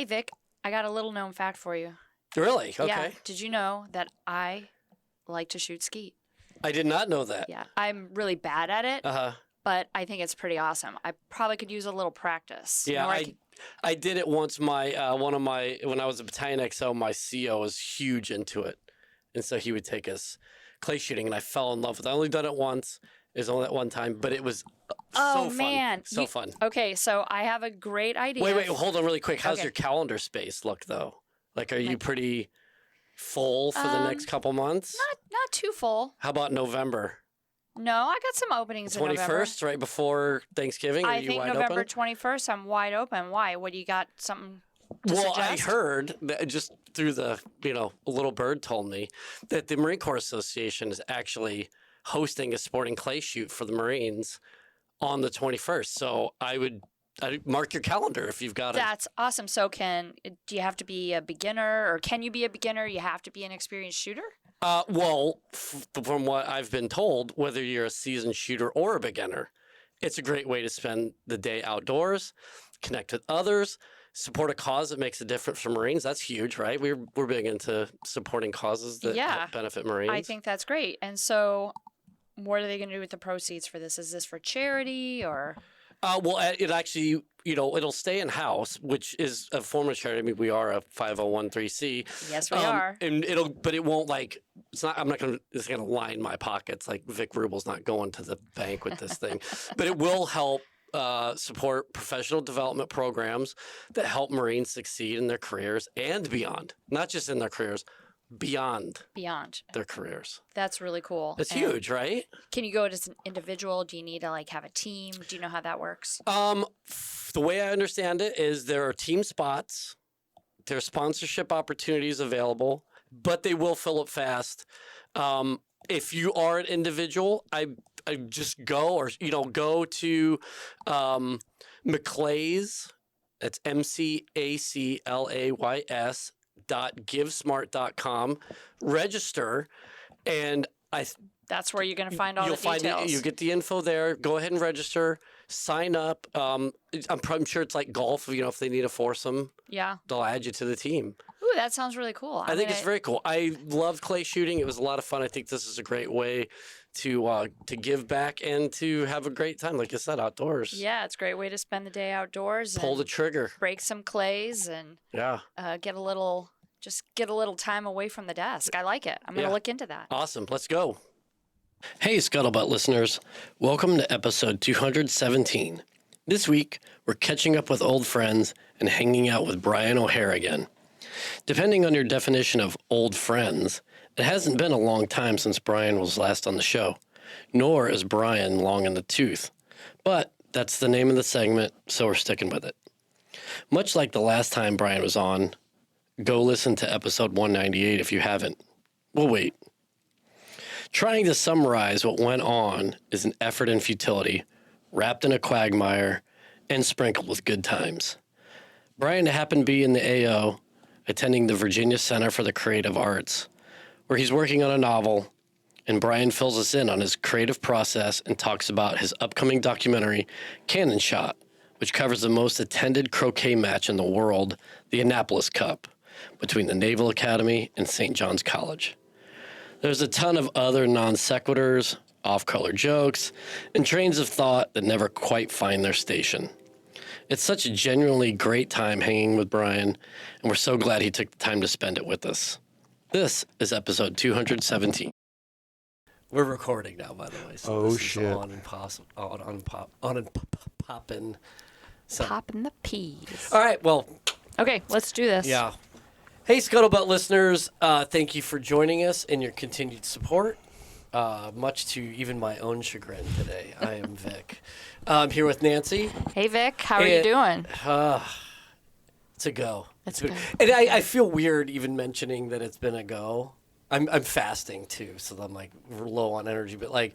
Hey, Vic, I got a little known fact for you. Really? Okay. Yeah. Did you know that I like to shoot skeet? I did not know that. Yeah. I'm really bad at it, Uh-huh. but I think it's pretty awesome. I probably could use a little practice. Yeah, I did it once. When I was a battalion XO, my CO was huge into it. And so he would take us clay shooting, and I fell in love with it. I only done it once. It was only that one time, but it was so fun. So fun. Okay, so I have a great idea. Wait, hold on really quick. How's your calendar space look, though? Like, are you pretty full for the next couple months? Not too full. How about November? No, I got some openings in November. 21st, right before Thanksgiving? Are you wide November open? 21st, I'm wide open. Why? What do you got? Something to Well, suggest? I heard that just through a little bird told me that the Marine Corps Association is actually hosting a sporting clay shoot for the Marines on the 21st. So I'd mark your calendar if you've got it. That's awesome. So do you have to be a beginner, or can you be a beginner? You have to be an experienced shooter? From what I've been told, whether you're a seasoned shooter or a beginner, it's a great way to spend the day outdoors, connect with others, support a cause that makes a difference for Marines. That's huge, right? We're big into supporting causes that help benefit Marines. I think that's great. And so what are they going to do with the proceeds for this? Is this for charity or? It actually, it'll stay in house, which is a form of charity. I mean, we are a 501(c)(3). Yes, we are. And it won't it's gonna line my pockets. Like Vic Rubel's not going to the bank with this thing, but it will help support professional development programs that help Marines succeed in their careers and beyond, not just in their careers. Beyond their careers. That's really cool. It's huge, right? Can you go as an individual? Do you need to have a team? Do you know how that works? The way I understand it is there are team spots, there are sponsorship opportunities available, but they will fill up fast. If you are an individual, I just go to McClays. That's MCACLAYS. .givesmart.com, register, and that's where you're going to find all the details. You get the info there. Go ahead and register. Sign up. I'm sure it's like golf. If they need a foursome, they'll add you to the team. Ooh, that sounds really cool. I think it's very cool. I love clay shooting. It was a lot of fun. I think this is a great way to give back and to have a great time, like I said, outdoors. Yeah, it's a great way to spend the day outdoors. Pull the trigger. Break some clays and get a little time away from the desk. I like it. I'm going to look into that. Awesome. Let's go. Hey, Scuttlebutt listeners. Welcome to episode 217. This week, we're catching up with old friends and hanging out with Brian O'Hare again. Depending on your definition of old friends, it hasn't been a long time since Brian was last on the show, nor is Brian long in the tooth. But that's the name of the segment, so we're sticking with it. Much like the last time Brian was on, go listen to episode 198 if you haven't. We'll wait. Trying to summarize what went on is an effort in futility, wrapped in a quagmire, and sprinkled with good times. Brian happened to be in the AO, attending the Virginia Center for the Creative Arts, where he's working on a novel, and Brian fills us in on his creative process and talks about his upcoming documentary, Cannon Shot, which covers the most attended croquet match in the world, the Annapolis Cup, between the Naval Academy and St. John's College. There's a ton of other non sequiturs, off-color jokes, and trains of thought that never quite find their station. It's such a genuinely great time hanging with Brian, and we're so glad he took the time to spend it with us. This is episode 217. We're recording now, by the way. So this shit! Is on and popping. So. Popping the peas. All right, well. Okay, let's do this. Yeah. Hey, Scuttlebutt listeners, thank you for joining us and your continued support. Much to even my own chagrin today, I am Vic. I'm here with Nancy. Hey, Vic. How are you doing? It's a go. It's good. And I feel weird even mentioning that it's been a go. I'm fasting, too, so I'm, low on energy. But,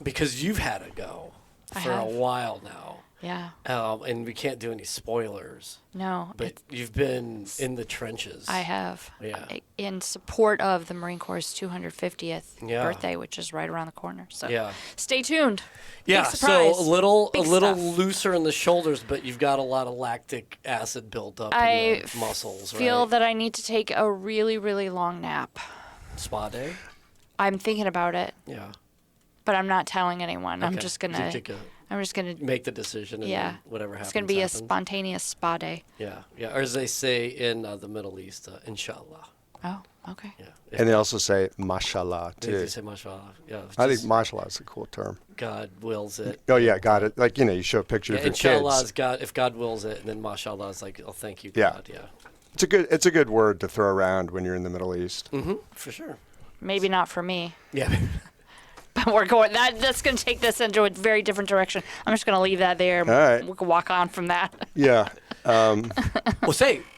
because you've had a go for a while now. Yeah. And we can't do any spoilers. No. But you've been in the trenches. I have. Yeah. In support of the Marine Corps' 250th birthday, which is right around the corner. So stay tuned. Yeah, Big surprise. so a little stuff. looser in the shoulders, but you've got a lot of lactic acid built up in the muscles, right? I feel that I need to take a really, really long nap. Spa day? I'm thinking about it. Yeah. But I'm not telling anyone. Okay. I'm just gonna make the decision and whatever happens. It's gonna be a spontaneous spa day. Yeah. Or as they say in the Middle East, inshallah. Oh, okay. Yeah. And they also say mashallah too. They say mashallah. Yeah. I think mashallah is a cool term. God wills it. Oh yeah, got it. Like you show a picture of your inshallah kids. Is God, if God wills it, and then mashallah is like, oh, thank you, God. Yeah. It's a good word to throw around when you're in the Middle East. Mm-hmm. For sure. Maybe not for me. Yeah. But we're going. That's going to take this into a very different direction. I'm just going to leave that there. All right. We can walk on from that. Yeah. Well,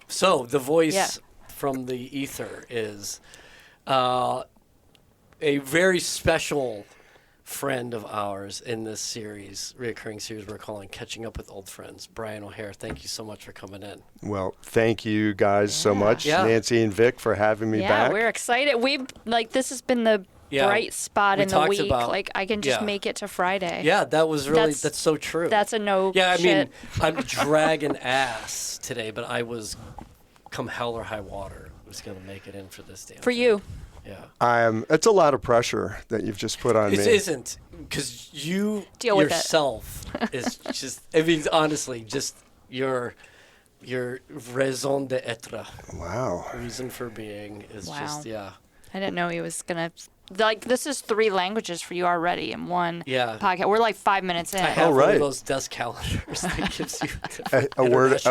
so the voice from the ether is a very special friend of ours in this reoccurring series we're calling Catching Up with Old Friends. Brian O'Hare, thank you so much for coming in. Well, thank you guys so much, Nancy and Vic, for having me back. Yeah, we're excited. This has been the bright spot in the week. I can just make it to Friday. Yeah, that was really, that's so true. That's a no Yeah, I shit. mean, I'm dragging ass today, but I was, come hell or high water, was going to make it in for this damn thing. You. Yeah. It's a lot of pressure that you've just put on me. It isn't, because you Deal with yourself is just, I mean, honestly, just your raison d'etre. Wow. Reason for being is just, I didn't know he was going to. This is 3 languages for you already in one podcast. We're like 5 minutes in. I have one of those desk calendars that gives you a word,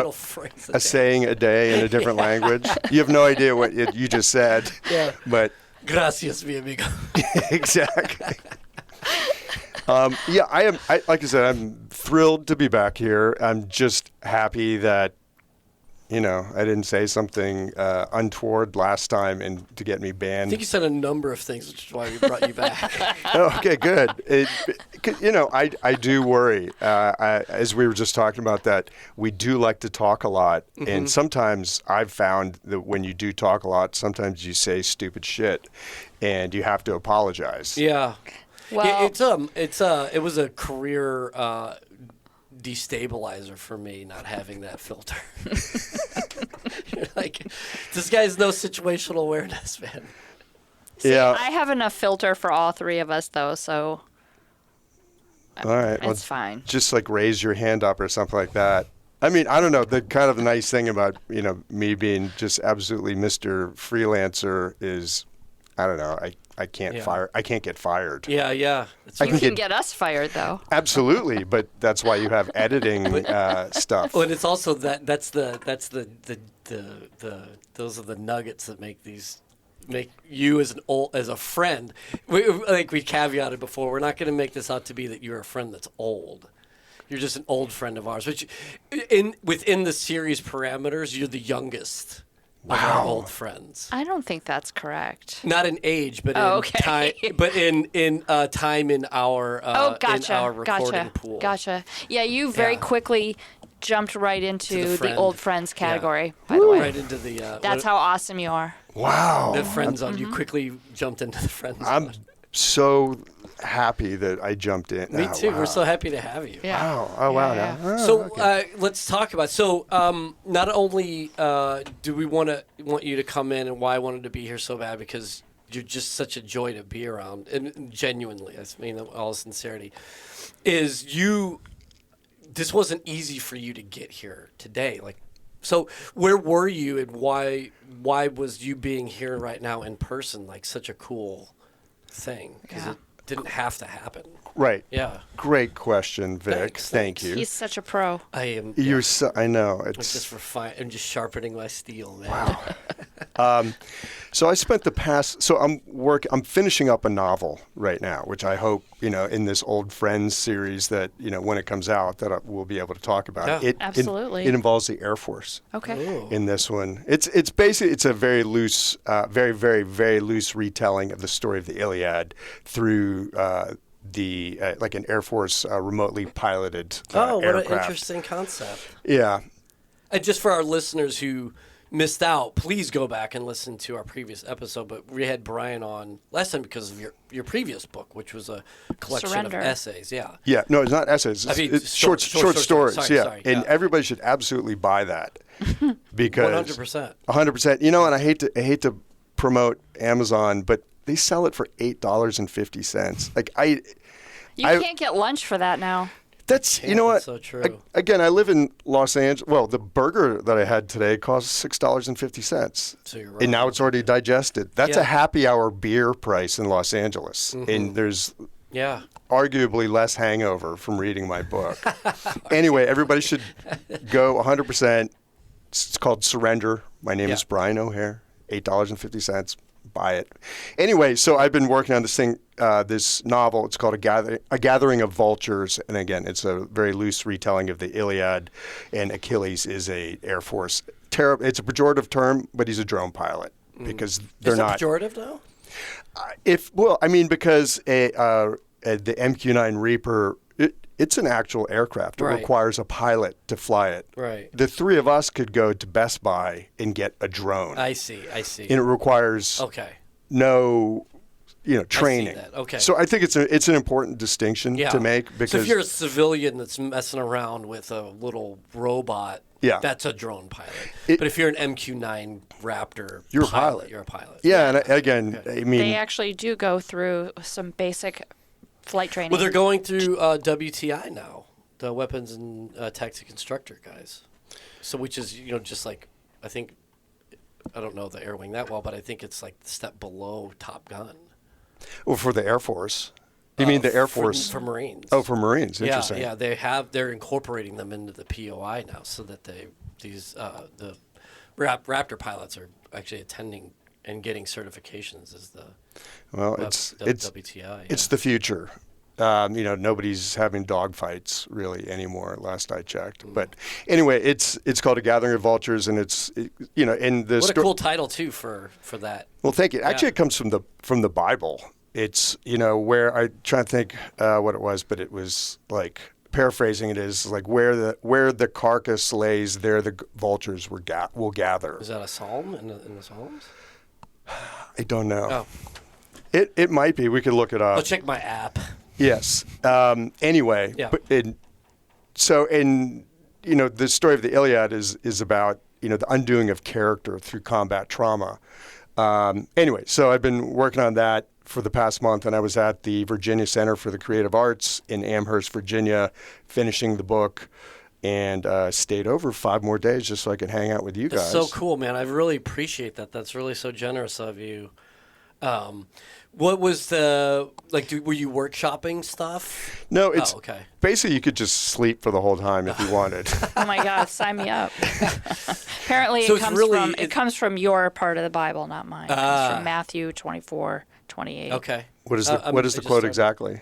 a saying a day in a different language. You have no idea what you just said. Yeah. But gracias, mi amigo. Exactly. I am. Like I said, I'm thrilled to be back here. I'm just happy that I didn't say something untoward last time and to get me banned. I think you said a number of things, which is why we brought you back. Okay, good. I do worry. As we were just talking about that, we do like to talk a lot. Mm-hmm. And sometimes I've found that when you do talk a lot, sometimes you say stupid shit and you have to apologize. Yeah. Well, it was a career destabilizer for me not having that filter. You're like, this guy's no situational awareness, man. See, I have enough filter for all 3 of us though, so all right, it's fine. Just like raise your hand up or something like that. I mean, I don't know. The kind of nice thing about me being just absolutely Mr. Freelancer is, I don't know. I can't fire. I can't get fired. Yeah. You can get us fired though. Absolutely, but that's why you have editing stuff. Well, and it's also that's the those are the nuggets that make you as a friend. We caveated before. We're not going to make this out to be that you're a friend that's old. You're just an old friend of ours. Which within the series parameters, you're the youngest. Of our old friends. I don't think that's correct. Not in age, but in time. But in time in our in our recording pool. Gotcha. Yeah, you very quickly jumped right into the old friends category. By the way, right into the. That's how awesome you are. Wow. The friend zone. You quickly jumped into the friend zone. I'm so happy that I jumped in. Me too. Wow. We're so happy to have you. Yeah. Wow. Oh, wow. Yeah. Oh, so let's talk about. So not only do we want you to come in, and why I wanted to be here so bad, because you're just such a joy to be around, and genuinely, I mean, all sincerity, is you. This wasn't easy for you to get here today. Like, so where were you, and why was you being here right now in person like such a cool thing? Because it didn't have to happen. Right. Yeah. Great question, Vic. Thank you. He's such a pro. I am. You're so. I know. It's I'm just sharpening my steel, man. Wow. So I spent the past. So I'm finishing up a novel right now, which I hope in this Old Friends series that when it comes out that we'll be able to talk about. Yeah. Absolutely. It involves the Air Force. Okay. Ooh. In this one, it's basically a very loose, very very very loose retelling of the story of the Iliad through like an Air Force remotely piloted what aircraft. an interesting concept. Yeah. And just for our listeners who missed out, please go back and listen to our previous episode. But we had Brian on last time because of your previous book, which was a collection Surrender. of essays. Yeah. Yeah. No, it's not essays. It's short stories. Sorry, and everybody should absolutely buy that because 100%. 100%. You know, and I hate to promote Amazon, but they sell it for $8.50. Like You can't get lunch for that now. That's you know what? That's so true. Again, I live in Los Angeles. Well, the burger that I had today cost $6.50. So you're right. And now it's already digested. That's a happy hour beer price in Los Angeles. And there's arguably less hangover from reading my book. Anyway, everybody should go 100%. It's called Surrender. My name is Brian O'Hare. $8.50. Buy it. Anyway, so I've been working on this thing, this novel. It's called A Gathering of Vultures. And again, it's a very loose retelling of the Iliad. And Achilles is a Air Force. It's a pejorative term, but he's a drone pilot because they're not. Is it pejorative now? Because the MQ-9 Reaper, it's an actual aircraft. It requires a pilot to fly it. Right. The three of us could go to Best Buy and get a drone. I see. And it requires no, training. I see that. Okay. So I think it's an important distinction to make because so if you're a civilian that's messing around with a little robot, that's a drone pilot. But if you're an MQ-9 Raptor, you're a pilot. You're a pilot. Yeah, and again, I mean, they actually do go through some basic flight training. Well, they're going through WTI now, the Weapons and Tactics Instructor guys. So, which is just like I don't know the Air Wing that well, but I think it's like the step below Top Gun. Well, for the Air Force. You mean the Air Force? For Marines. Oh, for Marines. Interesting. Yeah, they're incorporating them into the POI now so that the Raptor pilots are actually attending and getting certifications as the WTI. It's the future. Nobody's having dogfights really anymore. Last I checked, but anyway, it's called A Gathering of Vultures, and in the what a cool title too for that. Well, thank you. Actually, it comes from the Bible. It's where I try to think what it was, but it was like paraphrasing. It is like where the carcass lays, there the vultures will gather. Is that a psalm in the Psalms? I don't know. Oh. It might be. We could look it up. I'll check my app. Yes. Anyway. Yeah. The story of the Iliad is about the undoing of character through combat trauma. Anyway, so I've been working on that for the past month, and I was at the Virginia Center for the Creative Arts in Amherst, Virginia, finishing the book, and stayed over 5 more days just so I could hang out with you guys. That's so cool, man. I really appreciate that. That's really so generous of you. What was were you workshopping stuff? No, it's okay. Basically you could just sleep for the whole time if you wanted. Oh my God, sign me up. Apparently so it comes from your part of the Bible, not mine. It comes from Matthew 24:28. Okay. What is the quote exactly?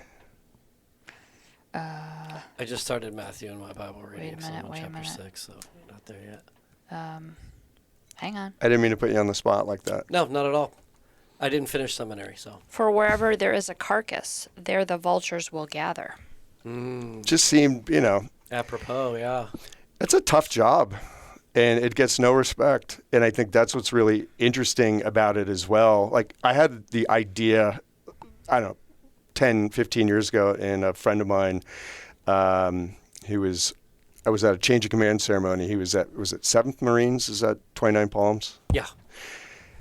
I just started Matthew in my Bible reading. Wait a minute. Chapter 6, so not there yet. Hang on. I didn't mean to put you on the spot like that. No, not at all. I didn't finish seminary, so. For wherever there is a carcass, there the vultures will gather. Just seemed, apropos, yeah. It's a tough job, and it gets no respect. And I think that's what's really interesting about it as well. Like, I had the idea, 10, 15 years ago, and a friend of mine, I was at a change of command ceremony. Was it 7th Marines? Is that 29 Palms? Yeah.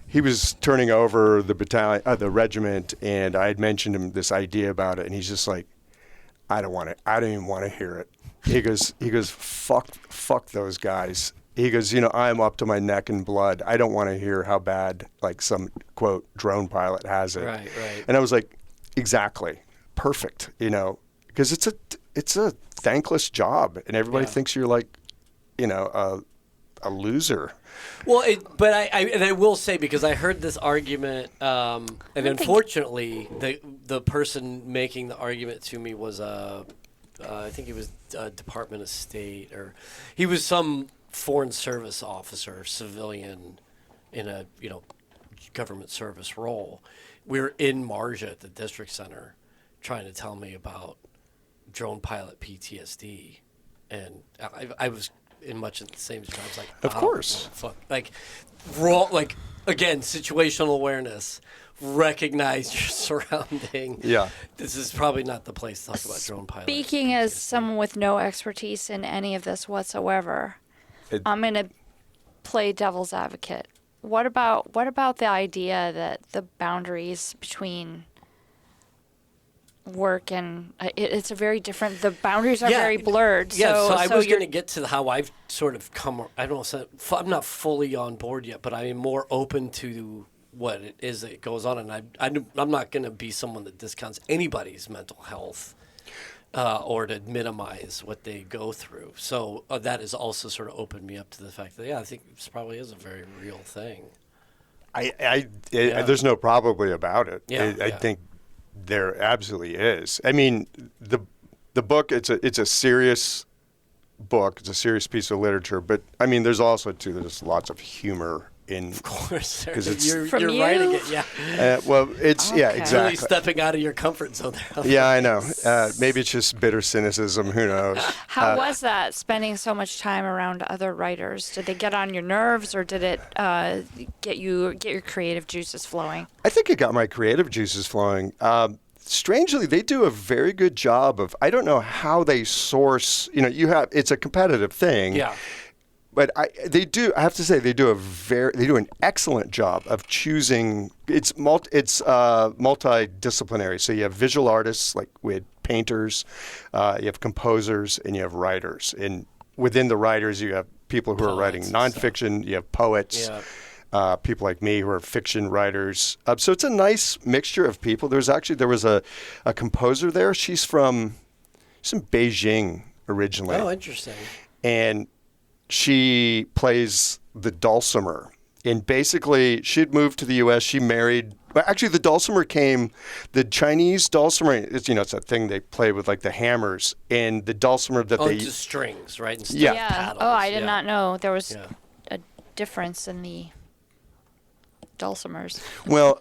He was turning over the battalion, the regiment, and I had mentioned him this idea about it, and he's just like, I don't even want to hear it. He goes, fuck those guys. He goes, I'm up to my neck in blood. I don't want to hear how bad, like, some quote drone pilot has it. Right. And I was like, exactly, perfect. Because it's a thankless job, and everybody thinks you're like, a loser. Well, but I will say, because I heard this argument, and unfortunately, the person making the argument to me was I think he was Department of State, or he was some foreign service officer, civilian, in a government service role. We were in Marja at the district center, trying to tell me about drone pilot PTSD, and I was in much of the same situation. I was like, of course, fuck, like raw, like again, situational awareness. Recognize your surrounding. Yeah. This is probably not the place to talk about drone pilots. Speaking as someone with no expertise in any of this whatsoever, I'm going to play devil's advocate. What about the idea that the boundaries between work and it's a very different, the boundaries are very blurred. Yeah, so I was going to get to how I've sort of come, I don't know, I'm not fully on board yet, but I am more open to what it is that goes on, and I'm not going to be someone that discounts anybody's mental health or to minimize what they go through. So that has also sort of opened me up to the fact that I think this probably is a very real thing. There's no probably about it. I Yeah. think there absolutely is. I mean, the book, it's a serious book. It's a serious piece of literature, but I mean, there's lots of humor. Of course, because From you're you? writing it, well, it's Okay. exactly. Really stepping out of your comfort zone there. Yeah, I know. Maybe it's just bitter cynicism. Who knows? How was that, spending so much time around other writers? Did they get on your nerves, or did it get your creative juices flowing? I think it got my creative juices flowing. Strangely, they do a very good job of. I don't know how they source. It's a competitive thing. Yeah. But they do. I have to say, they do an excellent job of choosing. It's multidisciplinary. So you have visual artists, like we had painters, you have composers, and you have writers. And within the writers, you have people who are writing nonfiction. You have poets, people like me who are fiction writers. So it's a nice mixture of people. There was a composer there. She's from Beijing originally. Oh, interesting. And she plays the dulcimer. And basically, she'd moved to the U.S. She married. Actually, the Chinese dulcimer, it's that thing they play with, like the hammers. And the dulcimer that they. Just strings, right? Instead Yeah. of paddles. Oh, I did not know there was a difference in the dulcimers. Well,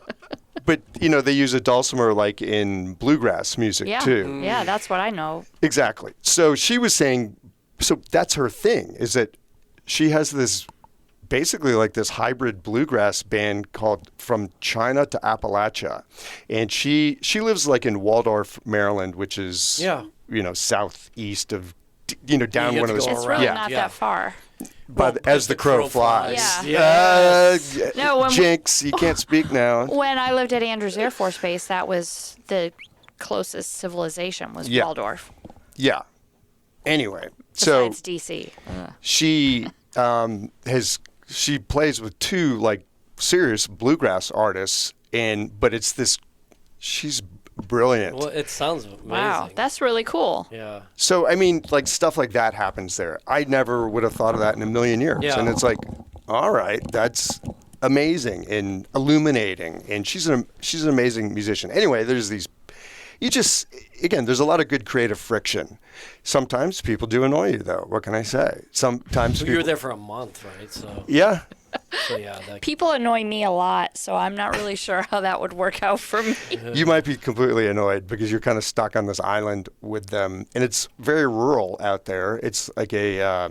but, they use a dulcimer like in bluegrass music, too. Yeah, that's what I know. Exactly. So she was saying, so that's her thing, is that she has this basically like this hybrid bluegrass band called From China to Appalachia. And she lives like in Waldorf, Maryland, which is, southeast of, down one of those. It's really not that far. But as the crow flies. Yeah. Jinx, you can't speak now. When I lived at Andrews Air Force Base, that was the closest civilization was Waldorf. Yeah. Anyway, besides DC. She plays with two like serious bluegrass artists, but it's this. She's brilliant. Well, it sounds amazing. Wow, that's really cool. Yeah. So I mean, like stuff like that happens there. I never would have thought of that in a million years. Yeah. And it's like, all right, that's amazing and illuminating. And she's an amazing musician. Anyway, there's a lot of good creative friction. Sometimes people do annoy you, though. What can I say? Sometimes you were there for a month, right? So yeah. So yeah. People annoy me a lot, so I'm not really sure how that would work out for me. You might be completely annoyed because you're kind of stuck on this island with them, and it's very rural out there. It's like I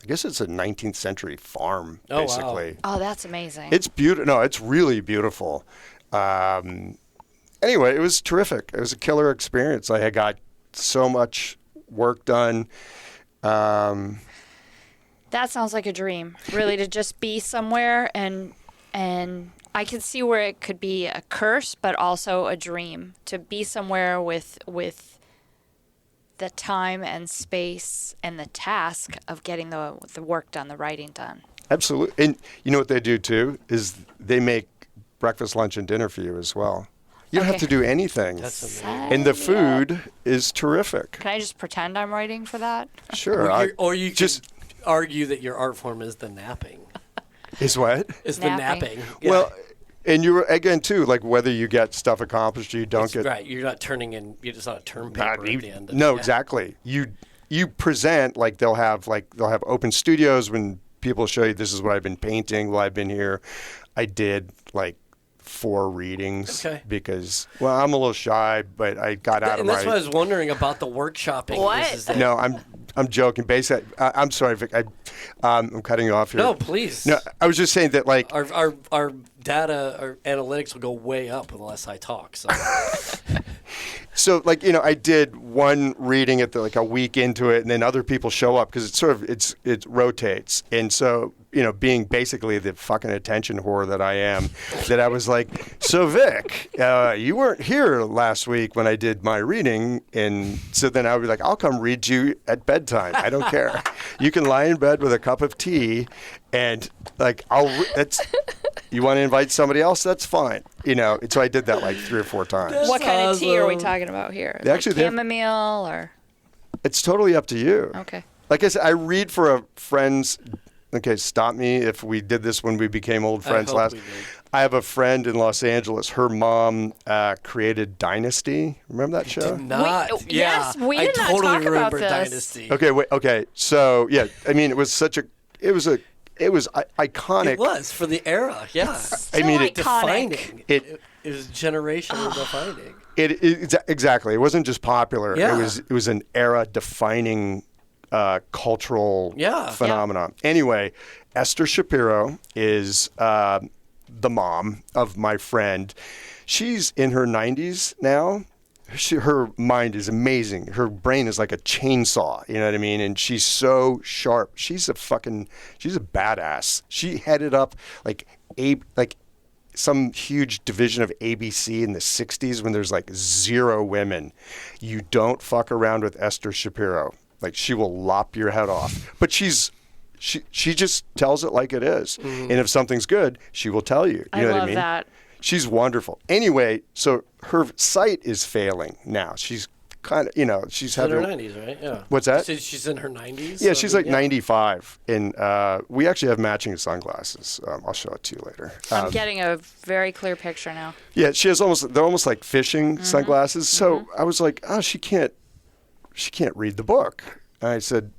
guess it's a 19th century farm, basically. Wow. Oh, that's amazing. It's beautiful. No, it's really beautiful. Anyway, it was terrific. It was a killer experience. I had got so much work done. That sounds like a dream, really, to just be somewhere, and I can see where it could be a curse, but also a dream to be somewhere with the time and space and the task of getting the work done, the writing done. Absolutely. And you know what they do too is they make breakfast, lunch, and dinner for you as well. You don't have to do anything. That's amazing. And the food is terrific. Can I just pretend I'm writing for that? Sure. Or you just argue that your art form is the napping. Is what? Is the napping. Yeah. Well, and you're, again, too, like whether you get stuff accomplished or you don't get. Right. You're not turning in, you're just not a term paper at the end. Exactly. You present, like they'll have open studios when people show you this is what I've been painting while I've been here. I did like 4 readings Okay. because, well, I'm a little shy, but I got out of And my... that's why I was wondering about the workshopping. What? Is that- No, I'm joking. Basically, I'm sorry, Vic. I'm cutting you off here. No, please. No, I was just saying that, like, Our data, our analytics will go way up unless I talk. So. so like, I did one reading at like a week into it, and then other people show up because it rotates, and so being basically the fucking attention whore that I am, that I was like, so Vic, you weren't here last week when I did my reading, and so then I would be like, I'll come read you at bedtime. I don't care. You can lie in bed with a cup of tea, and like you want to invite somebody else, that's fine. So I did that like 3 or 4 times. What kind of tea are we talking about here? Like Actually, they're- chamomile or? It's totally up to you. Okay. Like I said, I read for a friend's. Okay, stop me if we did this when we became old friends hope last. we did. I have a friend in Los Angeles. Her mom created Dynasty. Remember that show? Not. yes, we I did not totally talk about remember this. Dynasty. Okay, wait. Okay, so yeah, I mean, it was iconic. It was for the era. Yeah. Still I mean, it- iconic. Defining. It- It was generational defining. Exactly. It wasn't just popular. Yeah. It was an era defining cultural Yeah. phenomenon. Anyway, Esther Shapiro is the mom of my friend. She's in her 90s now. Her mind is amazing. Her brain is like a chainsaw. You know what I mean? And she's so sharp. She's a badass. She headed up like some huge division of ABC in the 60s when there's like 0 women. You don't fuck around with Esther Shapiro. Like, she will lop your head off. But she just tells it like it is. And if something's good, she will tell you. You know what I love mean? that. She's wonderful. Anyway, so her sight is failing now. She's kind of, she's She's in her having... 90s, right? Yeah. What's that? She's in her 90s? Yeah, she's like 95. And we actually have matching sunglasses. I'll show it to you later. I'm getting a very clear picture now. Yeah, they're almost like fishing sunglasses. So I was like, oh, she can't read the book. And I said,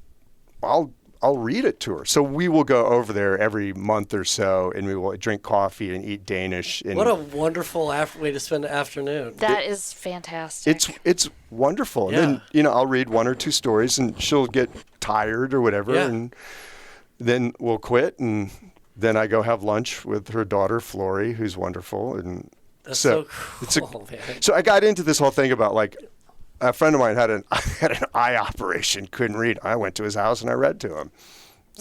I'll read it to her. So we will go over there every month or so, and we will drink coffee and eat Danish. And What a wonderful way to spend the afternoon. That is fantastic. it's wonderful. Yeah. And then, I'll read 1 or 2 stories, and she'll get tired or whatever, Yeah. and then we'll quit, and then I go have lunch with her daughter, Flory, who's wonderful. And That's so cool, man. So I got into this whole thing about, like, a friend of mine had an eye operation, couldn't read. I went to his house and I read to him.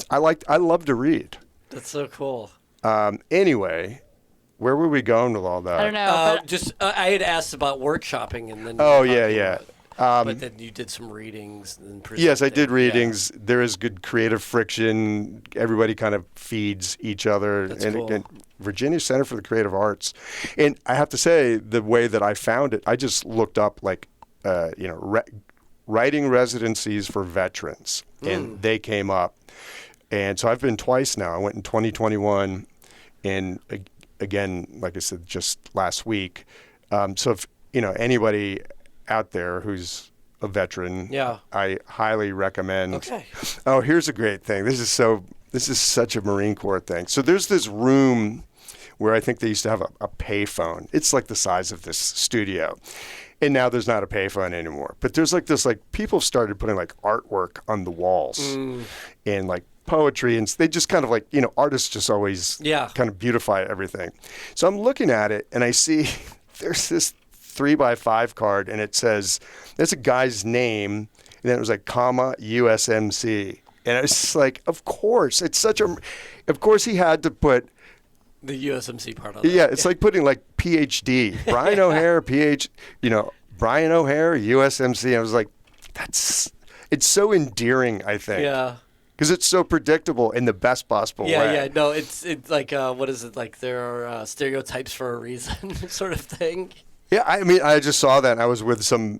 I love to read. That's so cool. Anyway, where were we going with all that? I don't know. but I had asked about workshopping, and then Oh, yeah. but then you did some readings and Yes, I did presented. readings. There is good creative friction. Everybody kind of feeds each other. That's and, cool. and Virginia Center for the Creative Arts. And I have to say, the way that I found it, I just looked up like, writing residencies for veterans, and they came up. And so I've been twice now. I went in 2021, and again, like I said, just last week. So if anybody out there who's a veteran, Yeah. I highly recommend. Okay. Oh, here's a great thing. This is such a Marine Corps thing. So there's this room where I think they used to have a payphone. It's like the size of this studio. And now there's not a payphone anymore. But there's like this, like, people started putting like artwork on the walls and like poetry, and they just kind of like, artists just always kind of beautify everything. So I'm looking at it and I see there's this 3x5 card, and it says, there's a guy's name, and then it was like, comma, USMC. And I was just like, of course he had to put, The USMC part of it. yeah, it's like putting like PhD, Brian O'Hare, Brian O'Hare, USMC. I was like, it's so endearing, I think. Yeah. Because it's so predictable in the best possible way. Yeah. No, it's like, what is it? Like, there are stereotypes for a reason sort of thing. Yeah, I mean, I just saw that, and I was with some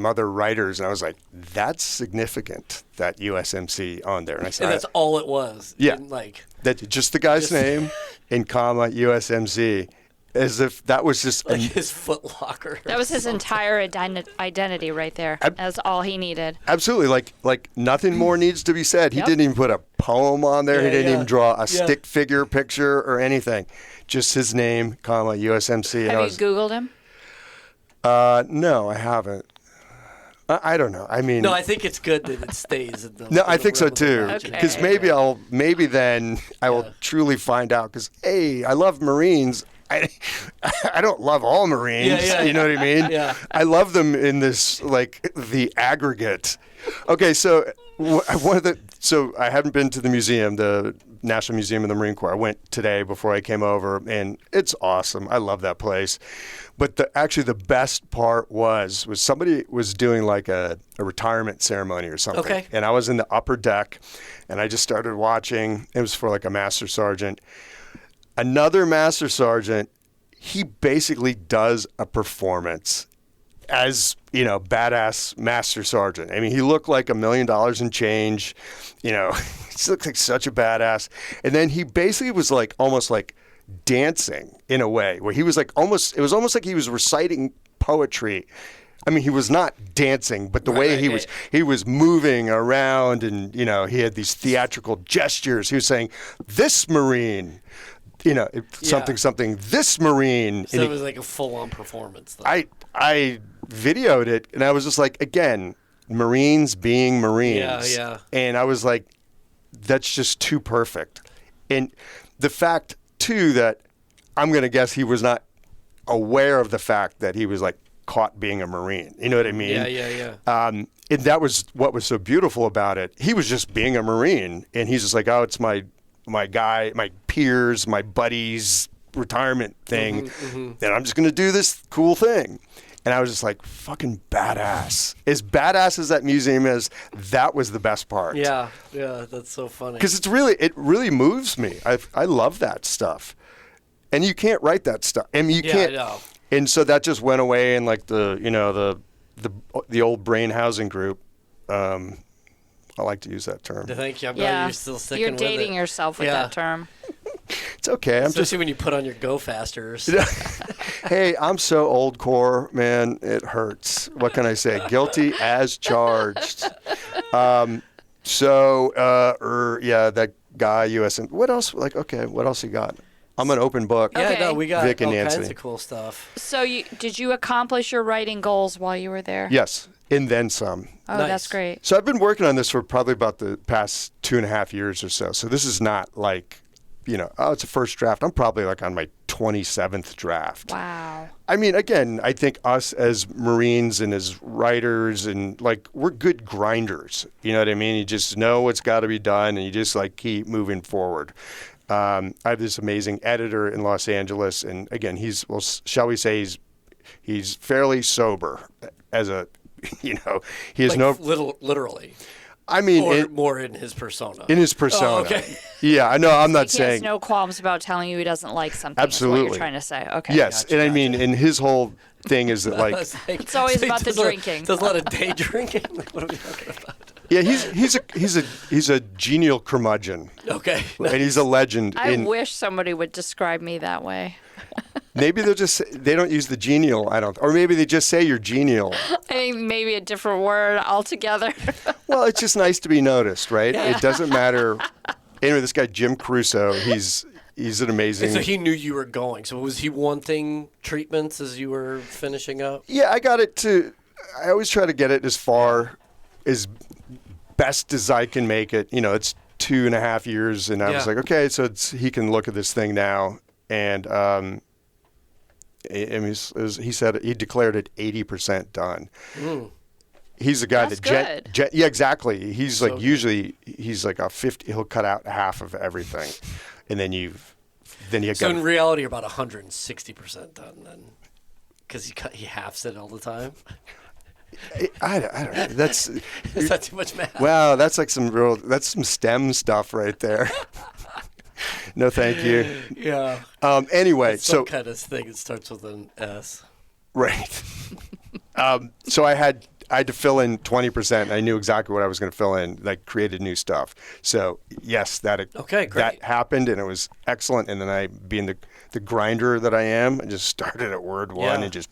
other writers, and I was like, that's significant, that USMC on there. And I said, And that's all it was. Yeah. And like, just the guy's name and comma USMC. as if that was just like his Foot Locker. That was his entire identity right there. That's all he needed. Absolutely. Like nothing more needs to be said. He didn't even put a poem on there. He didn't even draw a stick figure picture or anything. Just his name, comma, USMC. Have you Googled him? No, I haven't. I don't know. I mean, no, I think it's good that it stays. No, I think so too. Because maybe then I will truly find out. Because I love Marines. I don't love all Marines. You know what I mean? Yeah. I love them in this like the aggregate. Okay, so so I haven't been to the museum, the National Museum of the Marine Corps. I went today before I came over, and it's awesome. I love that place. But actually the best part was somebody was doing like a retirement ceremony or something. Okay. And I was in the upper deck, and I just started watching. It was for like a master sergeant. Another master sergeant, he basically does a performance as, badass master sergeant. I mean, he looked like $1 million in change. He looked like such a badass. And then he basically was like almost like dancing in a way where he was like it was almost like he was reciting poetry. I mean, he was not dancing, but the way he was moving around, and he had these theatrical gestures. He was saying, "This Marine," something. This Marine. So it was like a full-on performance. Though. I videoed it, and I was just like, again, Marines being Marines. Yeah. And I was like, that's just too perfect. And the fact too that I'm going to guess he was not aware of the fact that he was like caught being a Marine. You know what I mean? Yeah. And that was what was so beautiful about it. He was just being a Marine, and he's just like, oh, it's my guy, my peers, my buddies retirement thing, and I'm just going to do this cool thing. And I was just like, fucking badass. As badass as that museum is, that was the best part. Yeah, that's so funny. Because it really moves me. I love that stuff. And you can't write that stuff. I mean, you can't. I know. And so that just went away in like the old brain housing group. I like to use that term. Thank you. I'm glad you're still sticking with it. You're dating yourself with that term. It's okay. Especially when you put on your Go Fasters. Hey, I'm so old core, man. It hurts. What can I say? Guilty as charged. That guy, USM. What else? What else you got? I'm an open book. Okay. Yeah, no, we got Vic and all Nancy. kinds of cool stuff. So did you accomplish your writing goals while you were there? Yes, and then some. Oh, Nice. That's great. So I've been working on this for probably about the past 2.5 years or so. So this is not like, it's a first draft. I'm probably like on my 27th draft. Wow. I mean, again, I think us as Marines and as writers and like we're good grinders. You know what I mean? You just know what's got to be done, and you just like keep moving forward. I have this amazing editor in Los Angeles, and again, shall we say he's fairly sober as a, he has Like literally. I mean, or more in his persona. In his persona. Oh, okay. Yeah, I know. I'm not He saying. has no qualms about telling you he doesn't like something. Absolutely. Is what you're trying to say. Okay. Yes, Gotcha. and I mean, and his whole thing is that like, It's always about the drinking. Does a lot of day drinking. Like, what are we talking about? yeah, he's a genial curmudgeon. Okay. And he's a legend. I wish somebody would describe me that way. Maybe they don't use the genial. Or maybe they just say you're genial. I think maybe a different word altogether. Well, it's just nice to be noticed, right? It doesn't matter. Anyway, this guy Jim Crusoe, he's an amazing. And so he knew you were going. So was he wanting treatments as you were finishing up? Yeah, I got it I always try to get it as far as best as I can make it. It's 2.5 years, and I was like, okay, so he can look at this thing now, and he said he declared it 80% done. He's a guy That's that yeah, exactly. He's like usually he's like a 50. He'll cut out half of everything, and then you. So in reality, you're about 160% done then, because he halves it all the time. I don't know. That's Is that too much math? wow. That's like that's some STEM stuff right there. No, thank you. Yeah. Anyway, It's some kind of thing. It starts with an S. Right. So I had to fill in 20%. I knew exactly what I was going to fill in, like created new stuff. So yes, that Okay, great. that happened, and it was excellent. And then being the the grinder that I am. I just started at word one and just.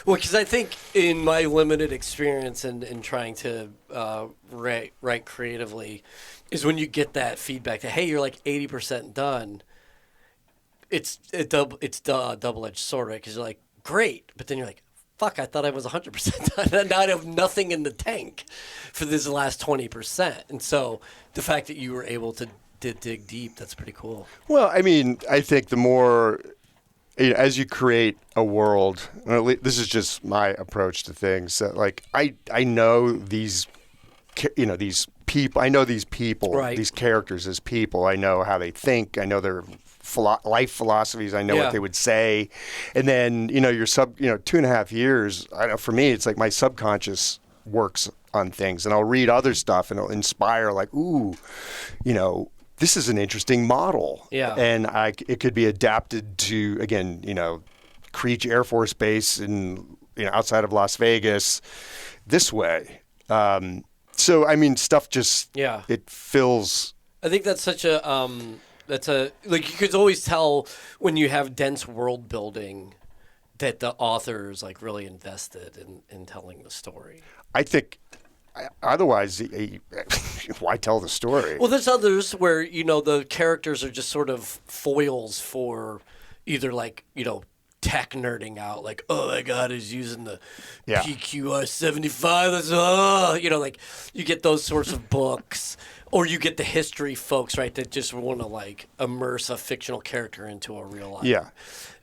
Well, because I think in my limited experience in trying to write creatively, is when you get that feedback that, hey, you're like 80% done. It's double-edged sword, right? Because you're like, great, but then you're like, fuck, I thought I was 100% done. And now I have nothing in the tank for this last 20%. And so the fact that you were able to dig deep, that's pretty cool. Well, I mean, I think the more, as you create a world, this is just my approach to things, that like I know these, these people, I know these people, right. These characters as people. I know how they think. I know their life philosophies. I know what they would say. And then, your 2.5 years, I know for me, it's like my subconscious works on things, and I'll read other stuff and it'll inspire like, ooh, this is an interesting model. Yeah. And it could be adapted to, again, Creech Air Force Base in, outside of Las Vegas this way. So, I mean, stuff just, it fills. I think that's such a, like you could always tell when you have dense world building that the author is like really invested in telling the story. I think otherwise, why tell the story? Well, there's others where, the characters are just sort of foils for either like, tech nerding out, like, oh my God, he's using the PQR 75. That's, like you get those sorts of books, or you get the history folks, right, that just want to like immerse a fictional character into a real life. Yeah.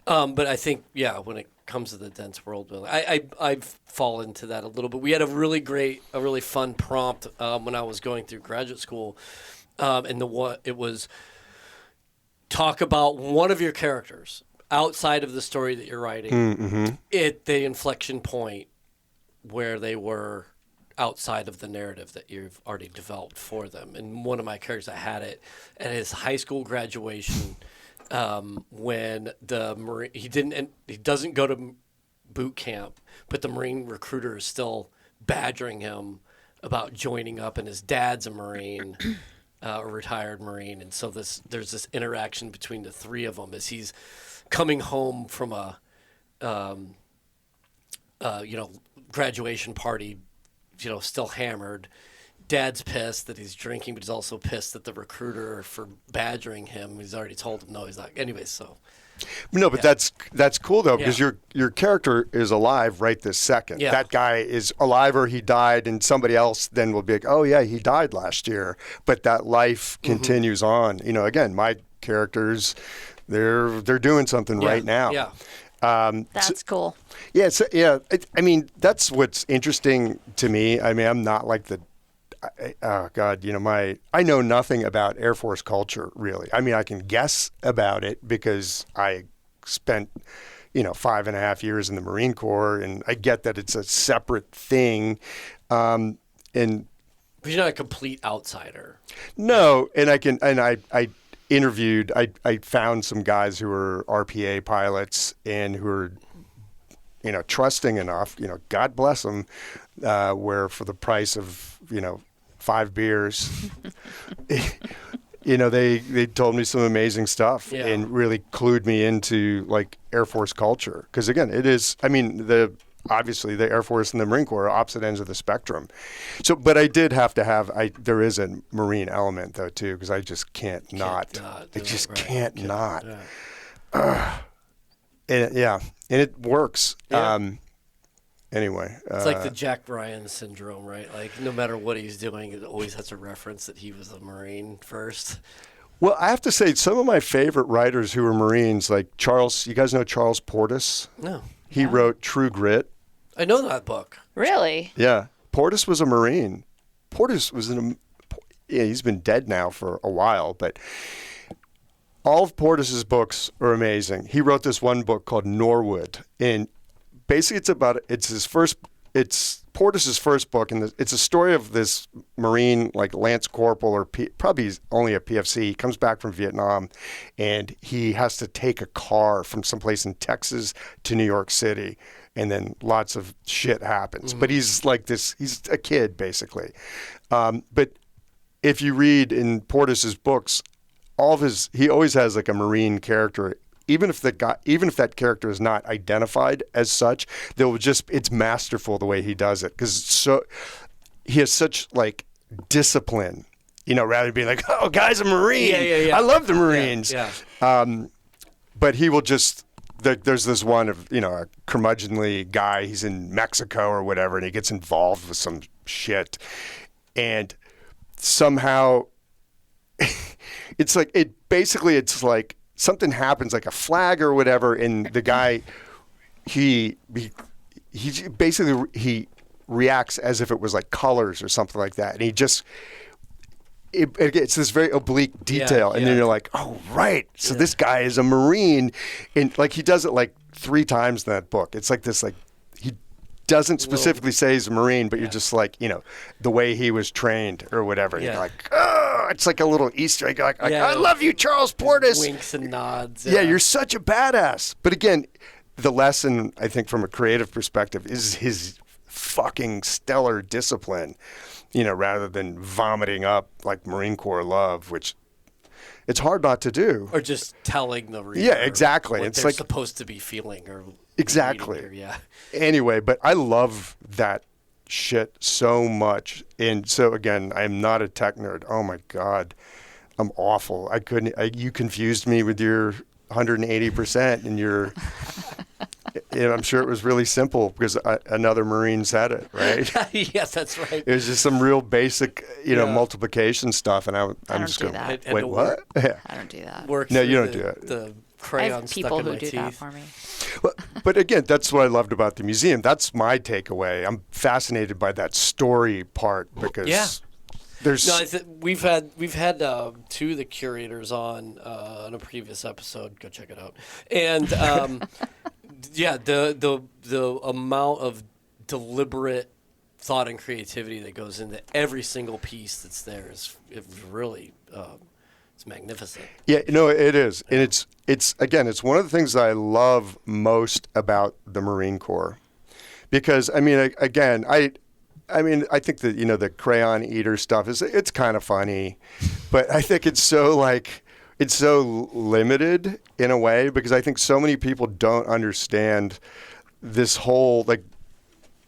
But I think, when it comes to the dense world building, I fall into that a little bit. We had a really fun prompt when I was going through graduate school, and it was talk about one of your characters outside of the story that you're writing, at the inflection point where they were outside of the narrative that you've already developed for them. And one of my characters, I had it at his high school graduation, when the Marine, he doesn't go to boot camp, but the Marine recruiter is still badgering him about joining up, and his dad's a Marine, a retired Marine. And so there's this interaction between the three of them as he's coming home from a, graduation party, still hammered. Dad's pissed that he's drinking, but he's also pissed at the recruiter for badgering him. He's already told him no, he's not. Anyways, so. No, but that's cool though, because your character is alive right this second. Yeah. That guy is alive, or he died, and somebody else then will be like, oh yeah, he died last year. But that life continues on. Again, my characters, they're doing something right now. Yeah. That's cool. Yeah. So, yeah. I mean, that's what's interesting to me. I mean, I'm not like oh God, I know nothing about Air Force culture, really. I mean, I can guess about it because I spent, 5.5 years in the Marine Corps, and I get that it's a separate thing. But you're not a complete outsider. No, and I interviewed, I found some guys who were RPA pilots and who were, trusting enough, God bless them, where for the price of, 5 beers, they told me some amazing stuff and really clued me into like Air Force culture. Because again, it is, I mean, obviously the Air Force and the Marine Corps are opposite ends of the spectrum. So, but I did have to have, there is a Marine element though too, because I just can't not. And it works. Yeah. Anyway. It's like the Jack Ryan syndrome, right? Like no matter what he's doing, it always has a reference that he was a Marine first. Well, I have to say, some of my favorite writers who were Marines, like Charles, you guys know Charles Portis? No. He wrote True Grit. I know that book. Really? Yeah. Portis was a Marine. Portis was he's been dead now for a while, but all of Portis's books are amazing. He wrote this one book called Norwood, and basically it's Portis's first book, and it's a story of this Marine, like Lance Corporal, or probably only a PFC. He comes back from Vietnam, and he has to take a car from someplace in Texas to New York City, and then lots of shit happens. But he's like this, he's a kid, basically. But if you read in Portis's books, he always has like a Marine character even if that character is not identified as such, it's masterful the way he does it, because he has such like discipline, rather than being like, oh, guy's a Marine. Yeah. I love the Marines. Yeah. But he will just, there's this one of, a curmudgeonly guy, he's in Mexico or whatever, and he gets involved with some shit. And somehow it's like something happens, like a flag or whatever, and the guy, he reacts as if it was like colors or something like that. And he just, it's this very oblique detail. And then you're like, oh, right. So this guy is a Marine. And like, he does it like 3 times in that book. It's like this, like, he doesn't specifically say he's a Marine, but you're just like, the way he was trained or whatever. And you're like, oh, it's like a little Easter egg. Like, I love you, Charles Portis. Winks and nods. Yeah, you're such a badass. But again, the lesson, I think, from a creative perspective is his fucking stellar discipline, rather than vomiting up like Marine Corps love, which it's hard not to do. Or just telling the reader. Yeah, exactly. What It's they're like supposed to be feeling or exactly. reading, or, Anyway, but I love that shit so much. And so again, I'm not a tech nerd. Oh my God. I'm awful. You confused me with your 180% and your I'm sure it was really simple because another Marine said it, right? Yes, that's right. It was just some real basic, multiplication stuff, and I'm just going, wait, what? Yeah. I don't do that. No, you don't do it. The I crayon have stuck people in who my do teeth. that for me. But again, that's what I loved about the museum. That's my takeaway. I'm fascinated by that story part because there's. No, we've had 2 of the curators on a previous episode. Go check it out. And the amount of deliberate thought and creativity that goes into every single piece that's there is really it's magnificent. Yeah, it is, and it's one of the things that I love most about the Marine Corps, because I think that the crayon eater stuff it's kind of funny, but I think it's so limited in a way, because I think so many people don't understand this whole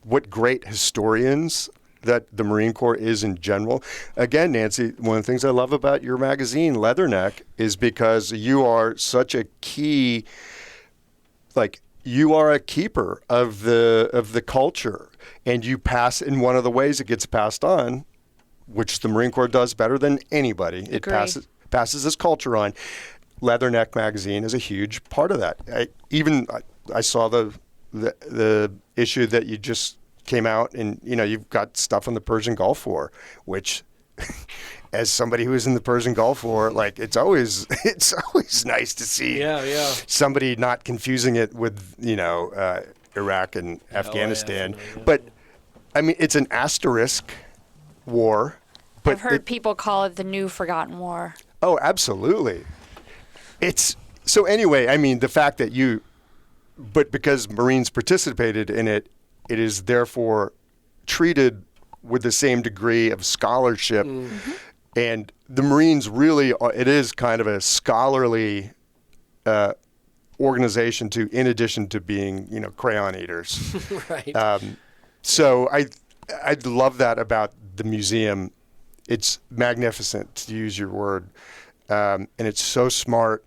what great historians that the Marine Corps is in general. Again, Nancy, one of the things I love about your magazine, Leatherneck, is because you are such a key, you are a keeper of the culture, and you pass, in one of the ways it gets passed on, which the Marine Corps does better than anybody. It passes this culture on. Leatherneck magazine is a huge part of that. I saw the issue that you just came out, and you've got stuff on the Persian Gulf War, which as somebody who was in the Persian Gulf War, it's always nice to see somebody not confusing it with Iraq and Afghanistan. But I mean, it's an asterisk war. But I've heard people call it the new forgotten war. Oh, absolutely. So anyway, I mean, the fact that but because Marines participated in it, it is therefore treated with the same degree of scholarship. Mm-hmm. And the Marines really, it is kind of a scholarly organization in addition to being, crayon eaters. Right. So I love that about the museum. It's magnificent, to use your word. And it's so smart.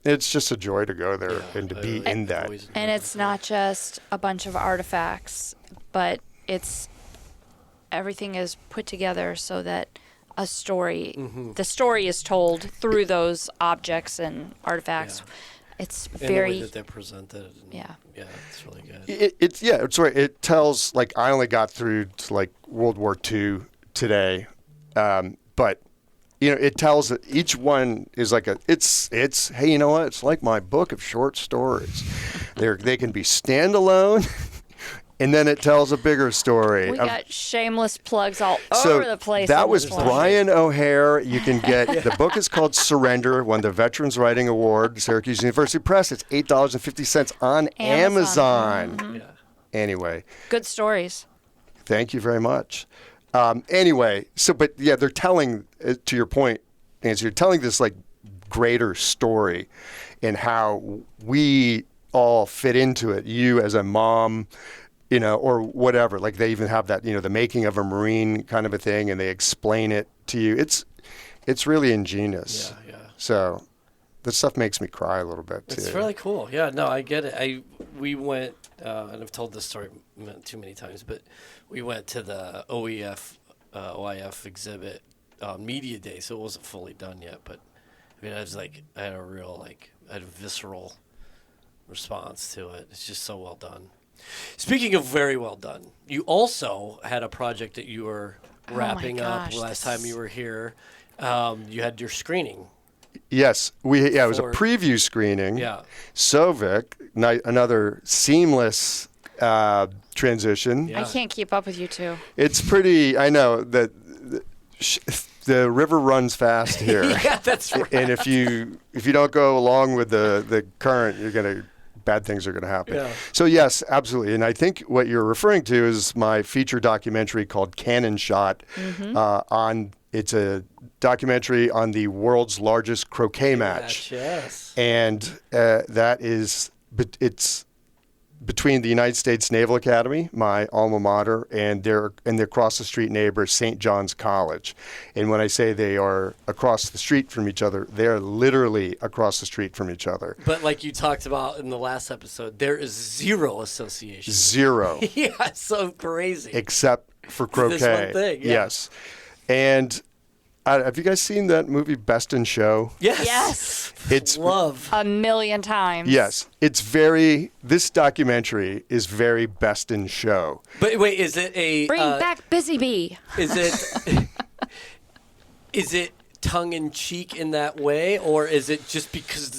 It's just a joy to go there and to be in that. And it's not just a bunch of artifacts, but everything is put together so that the story is told through those objects and artifacts. Yeah. It's very... And the way that they're presented. Yeah, it's really good. It's right. It tells, I only got through to, World War II today, but... it tells that each one is it's hey, you know what? It's like my book of short stories. They can be standalone, and then it tells a bigger story. We got shameless plugs all over the place. That was Brian O'Hare. You can get the book is called Surrender, won the Veterans Writing Award, Syracuse University Press. It's $8.50 on Amazon. Mm-hmm. Yeah. Anyway, good stories. Thank you very much. Anyway, they're telling, to your point, Nancy, you're telling this greater story and how we all fit into it. You as a mom, or whatever. Like they even have that, the making of a Marine kind of a thing, and they explain it to you. It's really ingenious. Yeah. So that stuff makes me cry a little bit too. It's really cool. Yeah, no, I get it. We went, and I've told this story too many times, but we went to the OIF exhibit media day, so it wasn't fully done yet. But I mean, I had a visceral response to it. It's just so well done. Speaking of very well done, you also had a project that you were wrapping up last time you were here. You had your screening. Yes, it was a preview screening. Yeah. Sovic, another seamless transition. I can't keep up with you two. It's pretty. I know that the river runs fast here. Yeah, that's right. And if you don't go along with the current, bad things are gonna happen. Yeah. So yes, absolutely. And I think what you're referring to is my feature documentary called Cannon Shot. It's a documentary on the world's largest croquet match. Yes. And it's between the United States Naval Academy, my alma mater, and their across the street neighbor, St. John's College. And when I say they are across the street from each other, they're literally across the street from each other. But like you talked about in the last episode, there is zero association. Zero. Yeah, it's so crazy. Except for croquet. This one thing, yeah. Yes. And have you guys seen that movie Best in Show? Yes. It's love. 1,000,000 times. Yes. This documentary is very Best in Show. But wait, is it a Bring back Busy Bee. Is it tongue in cheek in that way, or is it just because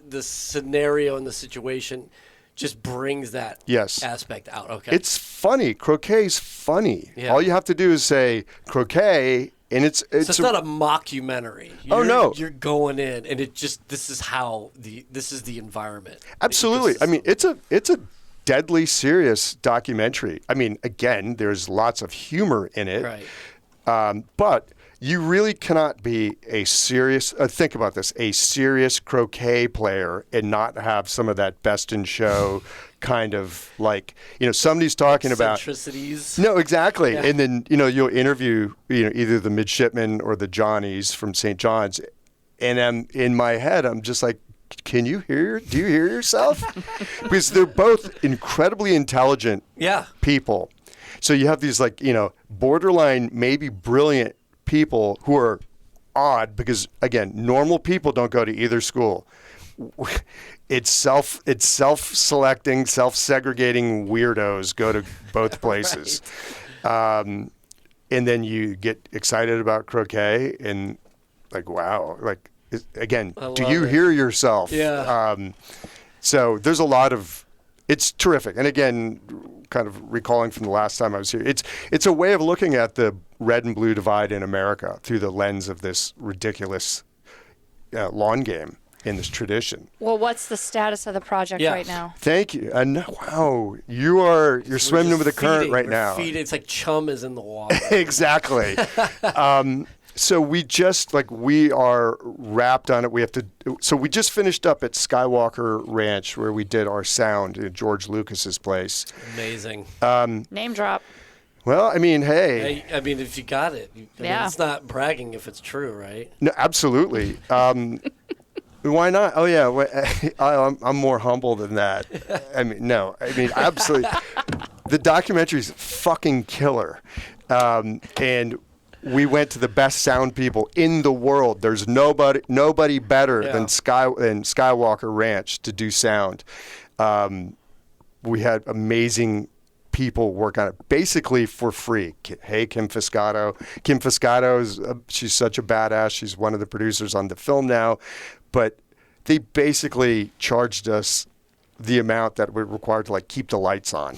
the scenario and the situation just brings that aspect out? Okay. It's funny. Croquet's funny. Yeah. All you have to do is say croquet, and it's so it's not a mockumentary. No. You're going in, and this is the environment. Absolutely. I mean, it's a deadly serious documentary. I mean, again, there's lots of humor in it. Right. But you really cannot be a serious, think about this, a serious croquet player and not have some of that Best in Show kind of somebody's talking about centricities. No, exactly. Yeah. And then, you'll interview, either the midshipmen or the Johnnies from St. John's. And in my head, I'm just like, do you hear yourself? Because they're both incredibly intelligent people. So you have these borderline, maybe brilliant people who are odd because, again, normal people don't go to either school. It's self-selecting, self-segregating weirdos go to both places. Right. And then you get excited about croquet and wow, again, do you hear yourself? Yeah. So there's a lot of, it's terrific. And again, kind of recalling from the last time I was here, it's a way of looking at the red and blue divide in America through the lens of this ridiculous lawn game in this tradition. Well, what's the status of the project right now? Thank you. And wow, you're swimming with the current right now. It's like chum is in the water. Exactly. So we just we are wrapped on it. So we just finished up at Skywalker Ranch where we did our sound at George Lucas's place. Amazing. Name drop. Well, I mean, hey. I mean, if you got it, I mean, it's not bragging if it's true, right? No, absolutely. Why not? Oh yeah, I'm more humble than that. I mean, no. I mean, absolutely. The documentary's fucking killer, and we went to the best sound people in the world. There's nobody better than Skywalker Ranch to do sound. We had amazing people work on it basically for free. Hey, Kim Fiscato. Kim Fiscato she's such a badass. She's one of the producers on the film now, but they basically charged us the amount that we're required to keep the lights on.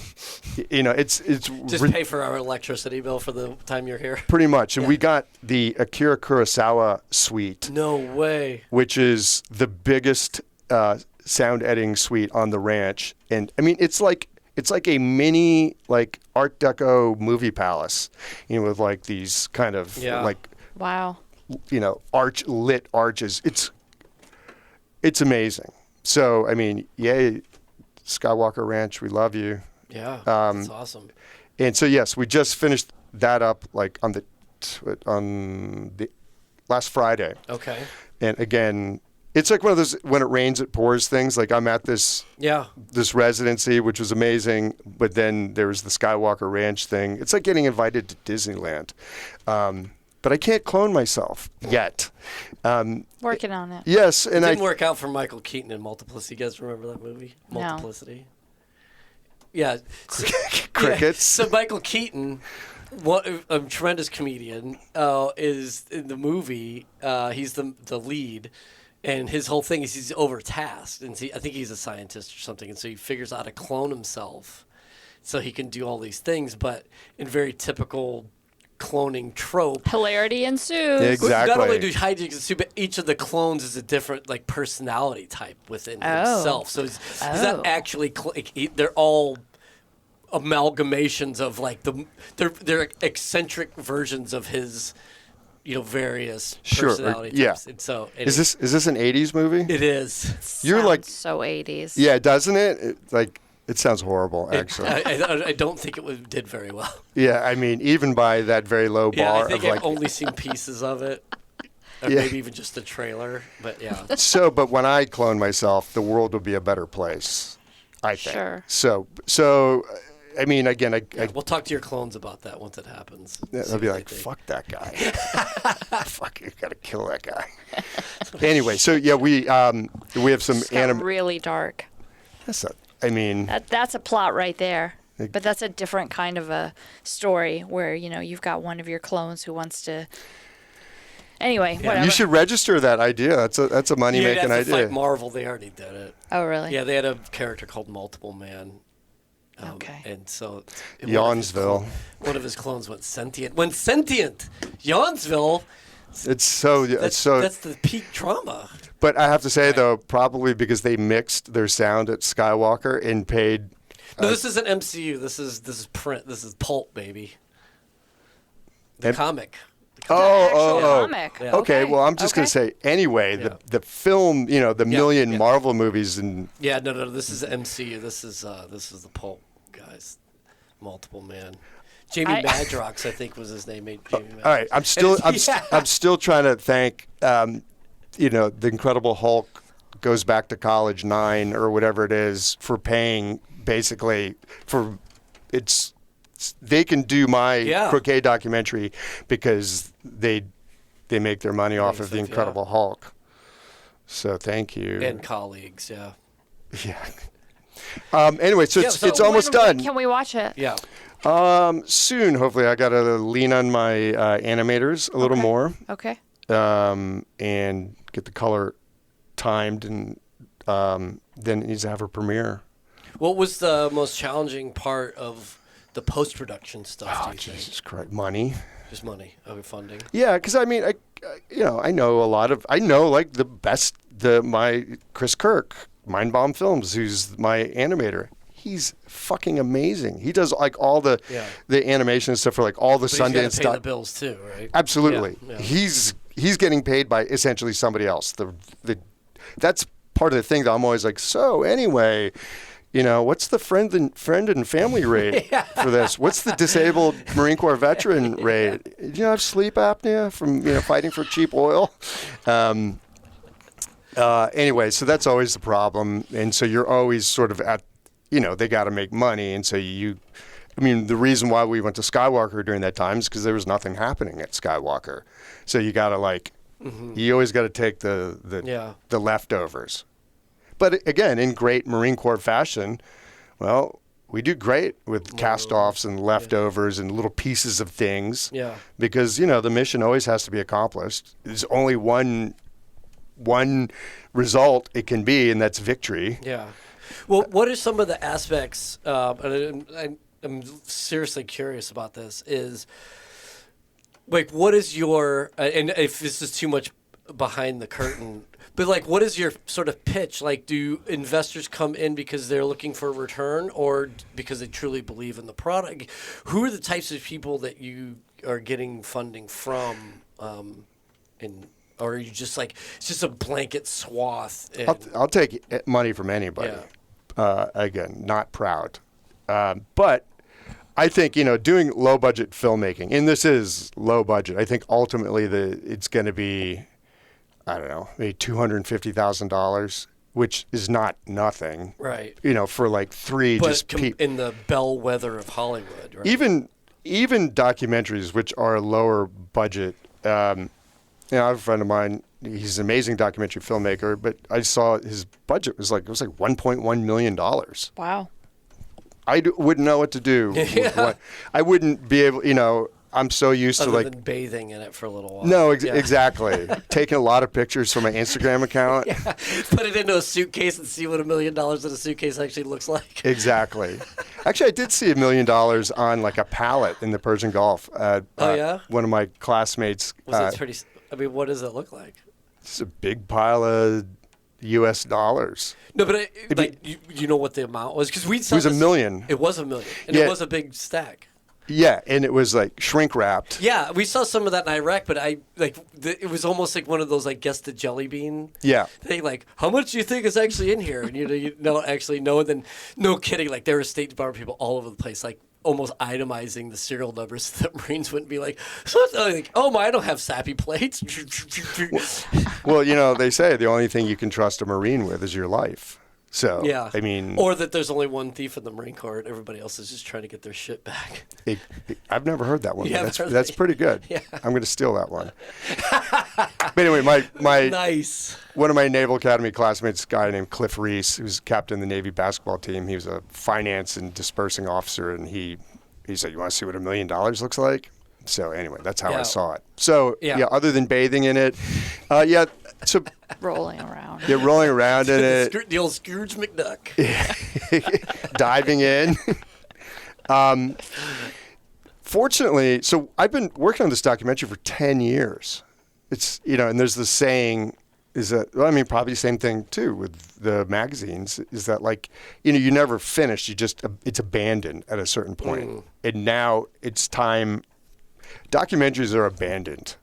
It's just pay for our electricity bill for the time you're here. Pretty much. And we got the Akira Kurosawa suite. No way. Which is the biggest sound editing suite on the ranch. And I mean, it's like a mini Art Deco movie palace, with these kind of wow, lit arches. It's it's amazing. So, I mean, yay, Skywalker Ranch, we love you. Yeah, that's awesome. And so, yes, we just finished that up like on the last Friday. Okay. And again, it's like one of those when it rains it pours things. Like I'm at this residency, which was amazing, but then there was the Skywalker Ranch thing. It's like getting invited to Disneyland. But I can't clone myself yet. Working on it. Yes, and it didn't work out for Michael Keaton in Multiplicity. You guys remember that movie? Multiplicity. No. Yeah. Crickets. Yeah. So Michael Keaton, a tremendous comedian, is in the movie. He's the lead. And his whole thing is he's overtasked, and I think he's a scientist or something, and so he figures out how to clone himself so he can do all these things, but in very typical cloning trope. Hilarity ensues. Exactly. Not only do hijinks, but each of the clones is a different like personality type within himself. So he's not actually they're all amalgamations of like they're eccentric versions of his various personality types. And so is this an 80s movie? It is. You're like so 80s. Yeah, doesn't it? It sounds horrible, actually. I don't think it did very well. Yeah, I mean, even by that very low bar. I think I've only seen pieces of it. Or maybe even just the trailer, but yeah. But when I clone myself, the world would be a better place, I think. Sure. So I mean, again, we'll talk to your clones about that once it happens. They'll be like, fuck that guy. Fuck, you gotta kill that guy. Anyway, so yeah, we have some really dark. That's a plot right there. But that's a different kind of a story where, you've got one of your clones who wants to. Anyway, whatever. You should register that idea. That's a money making idea. Fight Marvel, they already did it. Oh, really? Yeah, they had a character called Multiple Man. Okay. And so Yawnsville. One of his clones went sentient. Yawnsville. That's the peak drama. But I have to say though, probably because they mixed their sound at Skywalker and paid. No, this isn't MCU. This is print. This is pulp, baby. The comic. Comic. Yeah. Okay, well, I'm just going to say anyway. The film, the million Marvel movies and. Yeah, no. This is MCU. This is the pulp guys. Multiple Man. Jamie Madrox, I think, was his name. All right, I'm still trying to thank, the Incredible Hulk goes back to college 9 or whatever it is for paying basically for it's. They can do my Croquet documentary because they make their money off of the Incredible Hulk. So thank you. And colleagues, yeah. Yeah. Anyway, so it's almost done. Can we watch it? Yeah. Soon, hopefully. I got to lean on my animators a little more. Okay. And get the color timed, and then it needs to have a premiere. What was the most challenging part of the post-production stuff? Oh, Jesus Christ! Money. Just money. Okay, funding. Yeah, because I mean, I know like the best. My Chris Kirk, Mindbomb Films, who's my animator. He's fucking amazing. He does like all the animation stuff for like all the Sundance stuff. Pay the bills too, right? Absolutely. Yeah. He's getting paid by essentially somebody else. That's part of the thing that I'm always like. So anyway, what's the friend and family rate for this? What's the disabled Marine Corps veteran rate? Do you have sleep apnea from fighting for cheap oil? Anyway, so that's always the problem, and so you're always sort of at. They got to make money, and so the reason why we went to Skywalker during that time is because there was nothing happening at Skywalker. So you got to you always got to take the leftovers. But again, in great Marine Corps fashion, well, we do great with cast-offs and leftovers and little pieces of things. Yeah. Because, the mission always has to be accomplished. There's only one result it can be, and that's victory. Yeah. Well, what are some of the aspects, and I'm seriously curious about this, is, what is your, and if this is too much behind the curtain, but, what is your sort of pitch? Do investors come in because they're looking for a return or because they truly believe in the product? Who are the types of people that you are getting funding from, and or are you just like it's just a blanket swath? I'll take money from anybody. Again, not proud, but I think doing low budget filmmaking, and this is low budget. I think ultimately it's going to be, I don't know, maybe $250,000, which is not nothing, right? For like three but in the bellwether of Hollywood, right? Even documentaries, which are lower budget. I have a friend of mine. He's an amazing documentary filmmaker, but I saw his budget was like $1.1 million. Wow. I wouldn't know what to do. Yeah. I wouldn't be able. I'm so used Other to than bathing in it for a little while. No, exactly. Taking a lot of pictures for my Instagram account. Yeah. Put it into a suitcase and see what $1 million in a suitcase actually looks like. Exactly. Actually, I did see $1 million on like a pallet in the Persian Gulf. Oh yeah. One of my classmates. Was it pretty? I mean, what does it look like? It's a big pile of U.S. dollars. No, but you know what the amount was? Because we saw it was $1 million. It was $1 million, and it was a big stack. Yeah, and it was like shrink wrapped. Yeah, we saw some of that in Iraq, but it was almost like one of those guess the jelly bean. Yeah. Thing how much do you think is actually in here? And you don't actually know. And then no kidding, there were State Department people all over the place, almost itemizing the serial numbers so that Marines wouldn't be oh my, I don't have sappy plates. Well, they say the only thing you can trust a Marine with is your life. So, yeah. I mean... Or that there's only one thief in the Marine Corps and everybody else is just trying to get their shit back. I've never heard that one. That's pretty good. Yeah. I'm going to steal that one. But anyway, my nice. One of my Naval Academy classmates, a guy named Cliff Reese, who's captain of the Navy basketball team, he was a finance and dispersing officer, and he said, you want to see what $1 million looks like? So anyway, that's how I saw it. So, other than bathing in it, so... Rolling around. Yeah, rolling around in it. The old Scrooge McDuck. Diving in. Fortunately, so I've been working on this documentary for 10 years. It's, and there's this saying is that, probably the same thing too with the magazines, is that you never finish, it's abandoned at a certain point. And now it's time, documentaries are abandoned.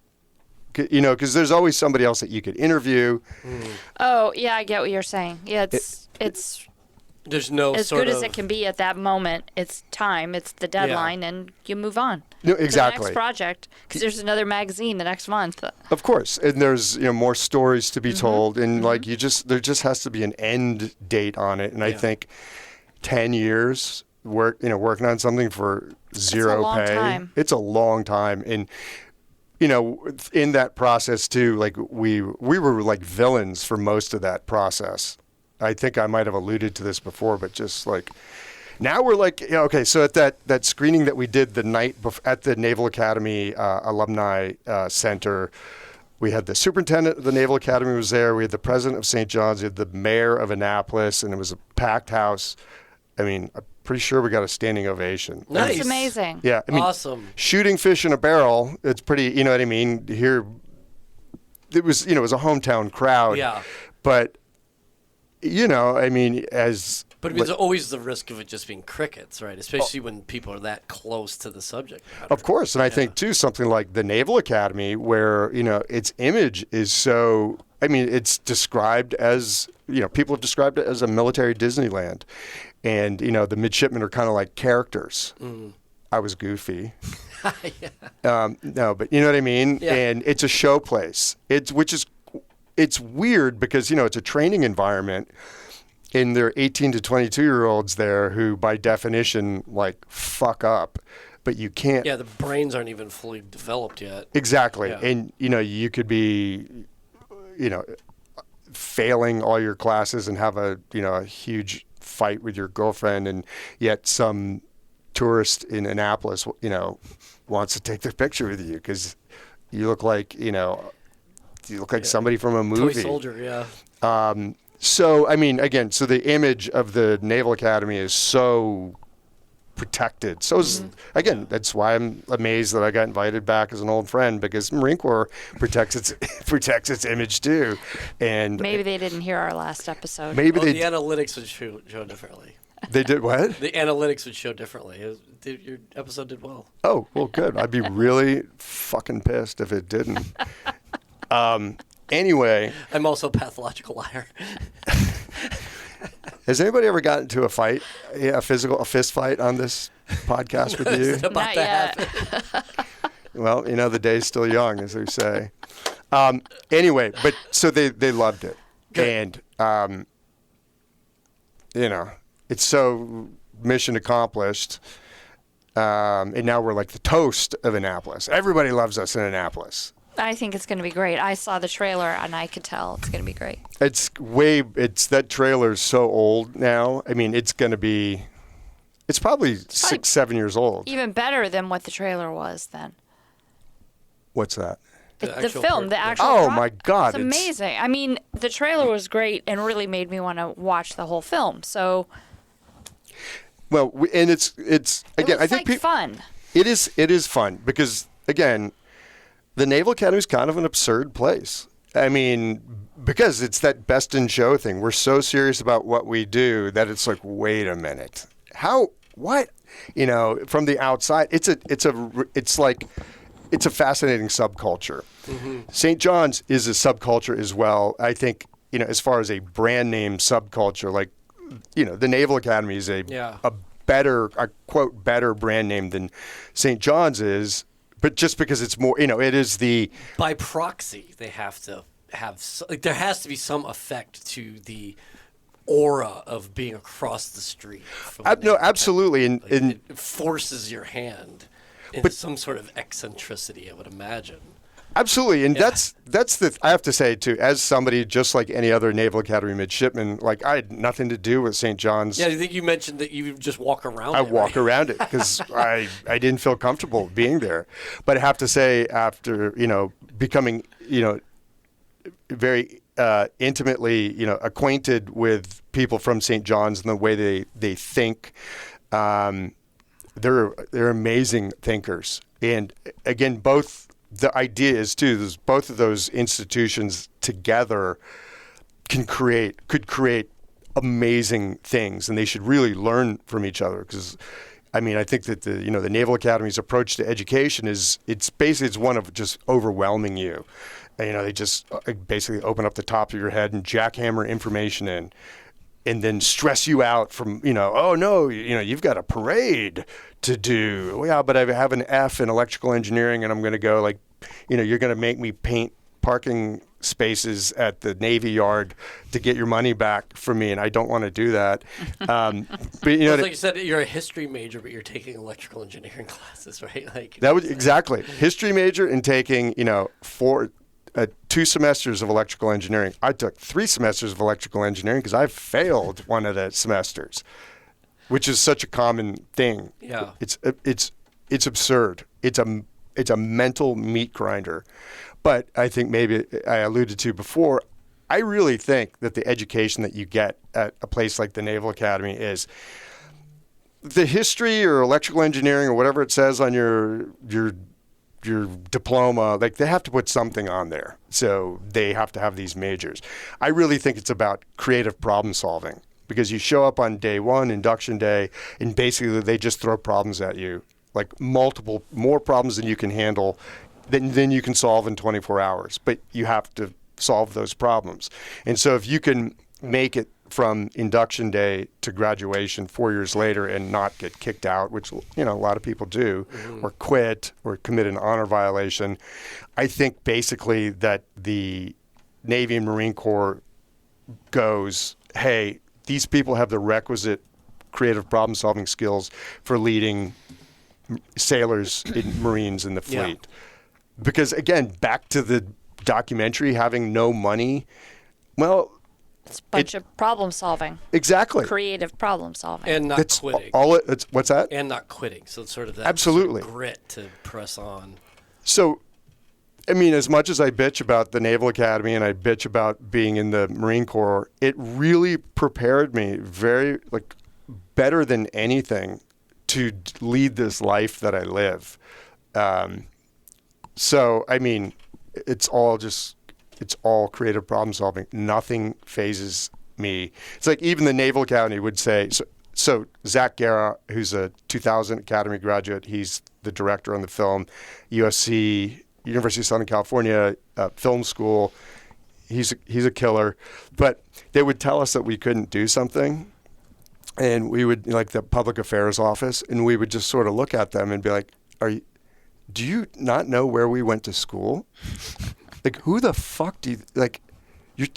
Because there's always somebody else that you could interview. Oh, yeah, I get what you're saying. Yeah, it's there's no as good as it can be at that moment. It's time, it's the deadline, and you move on. No, exactly. To the next project, because there's another magazine the next month. Of course, and there's more stories to be told, and there just has to be an end date on it. And I think 10 years working on something for zero pay. Time. It's a long time, and. In that process too, we were like villains for most of that process. I think I might have alluded to this before, but just now we're okay. So at that screening that we did the night at the Naval Academy Alumni Center, we had the superintendent of the Naval Academy was there. We had the president of St. John's. We had the mayor of Annapolis, and it was a packed house. I'm pretty sure we got a standing ovation. Nice. That's amazing. Yeah. Awesome. Shooting fish in a barrel, it's pretty, you know what I mean? Here, it was a hometown crowd. Yeah. But, as... But there's always the risk of it just being crickets, right? Especially when people are that close to the subject matter. Of course. And I think, too, something like the Naval Academy, where, its image is so... it's described as, people have described it as a military Disneyland. And, the midshipmen are kind of like characters. I was goofy. No, but you know what I mean? Yeah. And it's a show place. It's weird because, it's a training environment. And there are 18 to 22-year-olds there who, by definition, fuck up. But you can't... Yeah, the brains aren't even fully developed yet. Exactly. Yeah. And, you could be, failing all your classes and have a huge fight with your girlfriend, and yet some tourist in Annapolis, wants to take their picture with you because you look like, somebody from a movie. Toy soldier, yeah. So, again, the image of the Naval Academy is so protected. So, again, that's why I'm amazed that I got invited back as an old friend, because Marine Corps protects its image too. And maybe they didn't hear our last episode. The analytics would show differently. They did what? The analytics would show differently. Your episode did well. Oh, well, good. I'd be really fucking pissed if it didn't. Anyway, I'm also a pathological liar. has anybody ever gotten into a fight, a fist fight on this podcast with you? About Not to yet. happen. Well, the day's still young, as they say. Anyway, but so they loved it. Good. And, it's so mission accomplished. And now we're like the toast of Annapolis. Everybody loves us in Annapolis. I think it's going to be great. I saw the trailer and I could tell it's going to be great. That trailer's so old now. I mean, it's probably 6, 7 years old. Even better than what the trailer was then. What's that? The actual film, the actual Oh pro- my God. It's amazing. I mean, the trailer was great and really made me want to watch the whole film. So Well, and it's again, it was I think like fun. it is fun because again, the Naval Academy is kind of an absurd place. I mean, because it's that best in show thing. We're so serious about what we do that it's like, wait a minute, what? From the outside, it's a fascinating subculture. Mm-hmm. St. John's is a subculture as well. I think, as far as a brand name subculture, like, the Naval Academy is a quote, better brand name than St. John's is, but just because it's more, it is the... By proxy, they have to have, there has to be some effect to the aura of being across the street. No, absolutely. And it forces your hand into some sort of eccentricity, I would imagine. Absolutely, and that's I have to say too, as somebody just like any other Naval Academy midshipman, like I had nothing to do with St. John's. Yeah, I think you mentioned that you just walk around. I walk around it because I didn't feel comfortable being there. But I have to say, after becoming very intimately acquainted with people from St. John's and the way they think, they're amazing thinkers. And again, both. The idea is too, both of those institutions together could create amazing things, and they should really learn from each other. Because, I mean, I think that the Naval Academy's approach to education it's one of just overwhelming you. They just basically open up the top of your head and jackhammer information in, and then stress you out from oh no, you've got a parade to do. Well, yeah, but I have an F in electrical engineering, and I'm going to go you're going to make me paint parking spaces at the Navy Yard to get your money back from me, and I don't want to do that. But it's like you said, you're a history major, but you're taking electrical engineering classes, right? Like that was exactly history major and taking 2 semesters of electrical engineering. I took 3 semesters of electrical engineering because I failed one of the semesters, which is such a common thing. Yeah, it's absurd. It's a mental meat grinder. But I think maybe I alluded to before, I really think that the education that you get at a place like the Naval Academy is the history or electrical engineering or whatever it says on your diploma. Like, they have to put something on there. So they have to have these majors. I really think it's about creative problem solving, because you show up on day one, induction day, and basically they just throw problems at you. Like more problems than you can handle, than you can solve in 24 hours. But you have to solve those problems. And so if you can make it from induction day to graduation 4 years later and not get kicked out, which a lot of people do, or quit or commit an honor violation, I think basically that the Navy and Marine Corps goes, hey, these people have the requisite creative problem-solving skills for leading sailors and Marines in the fleet. Yeah. Because, again, back to the documentary, having no money, well... It's a bunch of problem solving. Exactly. Creative problem solving. And not quitting. What's that? And not quitting. So it's sort of that absolutely sort of grit to press on. So, I mean, as much as I bitch about the Naval Academy and I bitch about being in the Marine Corps, it really prepared me better than anything to lead this life that I live. So, I mean, it's all creative problem solving. Nothing phases me. It's like even the Naval Academy would say, so Zach Guerra, who's a 2000 Academy graduate, he's the director on the film, USC, University of Southern California Film School. he's a killer. But they would tell us that we couldn't do something, and we would, like the public affairs office, and we would just sort of look at them and be like, do you not know where we went to school? Like, who the fuck do you, like, you're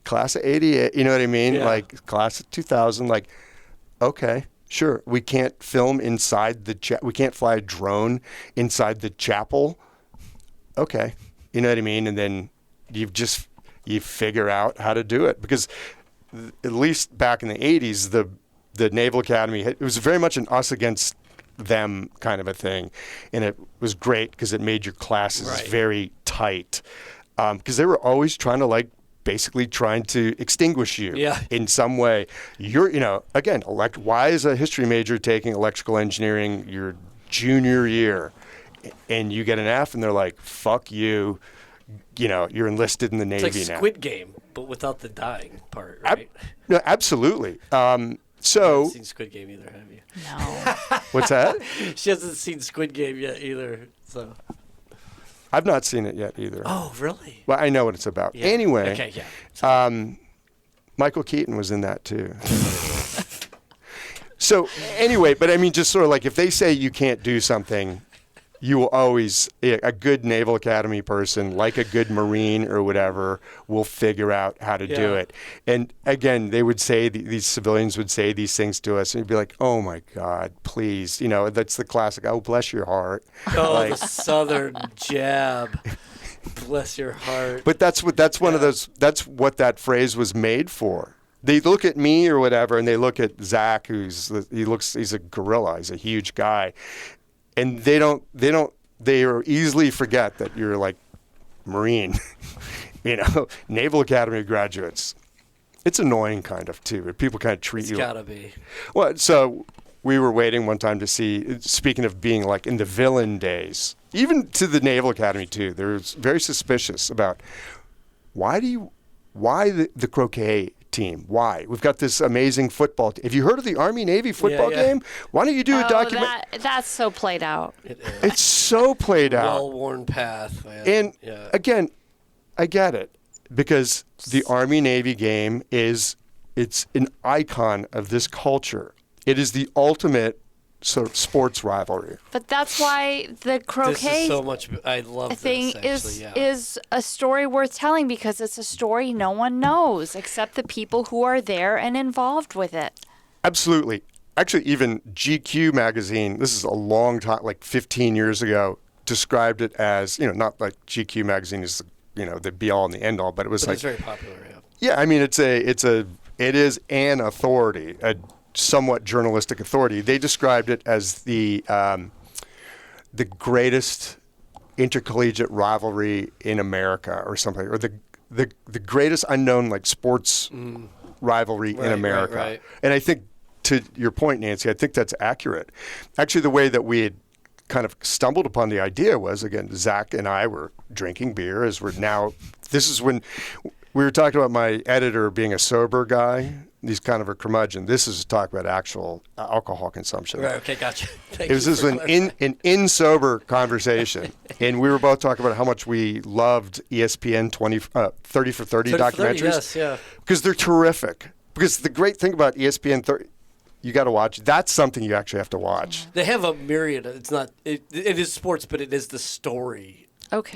class of 88, you know what I mean? Yeah. Like, class of 2000, like, okay, sure. We can't film inside we can't fly a drone inside the chapel. Okay. You know what I mean? And then you figure out how to do it. Because at least back in the 80s, the Naval Academy, it was very much an us against them kind of a thing. And it was great because it made your classes very tight. Because they were always trying to basically trying to extinguish you in some way. You're, again, why is a history major taking electrical engineering your junior year? And you get an F and they're like, fuck you. You're enlisted in the Navy now. It's like Squid Game, but without the dying part, right? No, absolutely. You haven't seen Squid Game either, have you? No. What's that? She hasn't seen Squid Game yet either, so. I've not seen it yet either. Oh, really? Well, I know what it's about. Yeah. Anyway. Okay, yeah. Michael Keaton was in that too. So anyway, but I mean, just sort of like if they say you can't do something, you will always, a good Naval Academy person, like a good Marine or whatever, will figure out how to do it. And again, they would say, these civilians would say these things to us, and you'd be like, oh my God, please. That's the classic, oh, bless your heart. Oh, the Southern jab. Bless your heart. But that's what that phrase was made for. They look at me or whatever, and they look at Zach, he's a gorilla, he's a huge guy. And they easily forget that you're like Marine, Naval Academy graduates. It's annoying kind of too. People kind of treat you. It's gotta be. Well, so we were waiting one time to see, speaking of being like in the villain days, even to the Naval Academy too, they're very suspicious about why the croquet team. Why? We've got this amazing football team. Have you heard of the Army-Navy football game? Why don't you do a document? That's so played out. It's so played out. Well-worn path, man. And again, I get it. Because the Army-Navy game it's an icon of this culture. It is the ultimate sort of sports rivalry. But that's why the croquet this is so much. I love thing this, is a story worth telling because it's a story no one knows except the people who are there and involved with it. Absolutely. Actually, even GQ magazine, this is a long time, like 15 years ago, described it as, not like GQ magazine is, the be all and the end all, but it was it's very popular, Yeah, I mean, it is an authority, a somewhat journalistic authority. They described it as the greatest intercollegiate rivalry in America or something, or the greatest unknown sports rivalry in America. Right. And I think, to your point, Nancy, I think that's accurate. Actually, the way that we had kind of stumbled upon the idea was, again, Zach and I were drinking beer as we're now. This is when we were talking about my editor being a sober guy. He's kind of a curmudgeon. This is to talk about actual alcohol consumption. Right. Okay. Gotcha. It was just an sober conversation, and we were both talking about how much we loved ESPN 30 for 30 documentaries. 30, yes, yeah. Because they're terrific. Because the great thing about ESPN 30. You got to watch. That's something you actually have to watch. They have a myriad. It's not. It is sports, but it is the story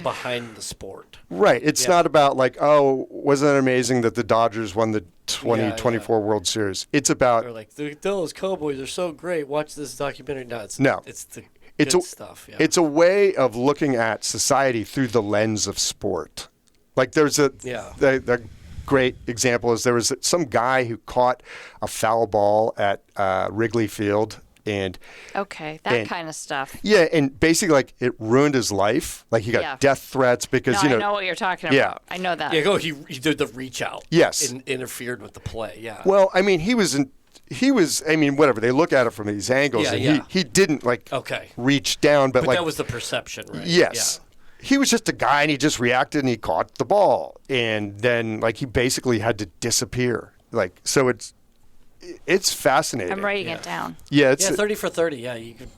behind the sport. Right. It's not about wasn't it amazing that the Dodgers won the 2024 World Series? It's about. Or the Dallas Cowboys are so great. Watch this documentary. It's the good stuff. Yeah. It's a way of looking at society through the lens of sport. There's the great example is there was some guy who caught a foul ball at Wrigley Field and kind of stuff. Yeah, and basically it ruined his life. He got death threats because I know what you're talking about. I know that. Yeah, he did the reach out. Yes, and interfered with the play. Yeah. Well, I mean, he was whatever. They look at it from these angles, he didn't reach down, but that was the perception, right? Yes. Yeah. He was just a guy, and he just reacted, and he caught the ball, and then he basically had to disappear. So it's fascinating. I'm writing it down. Yeah, it's 30 for 30. Yeah, you could.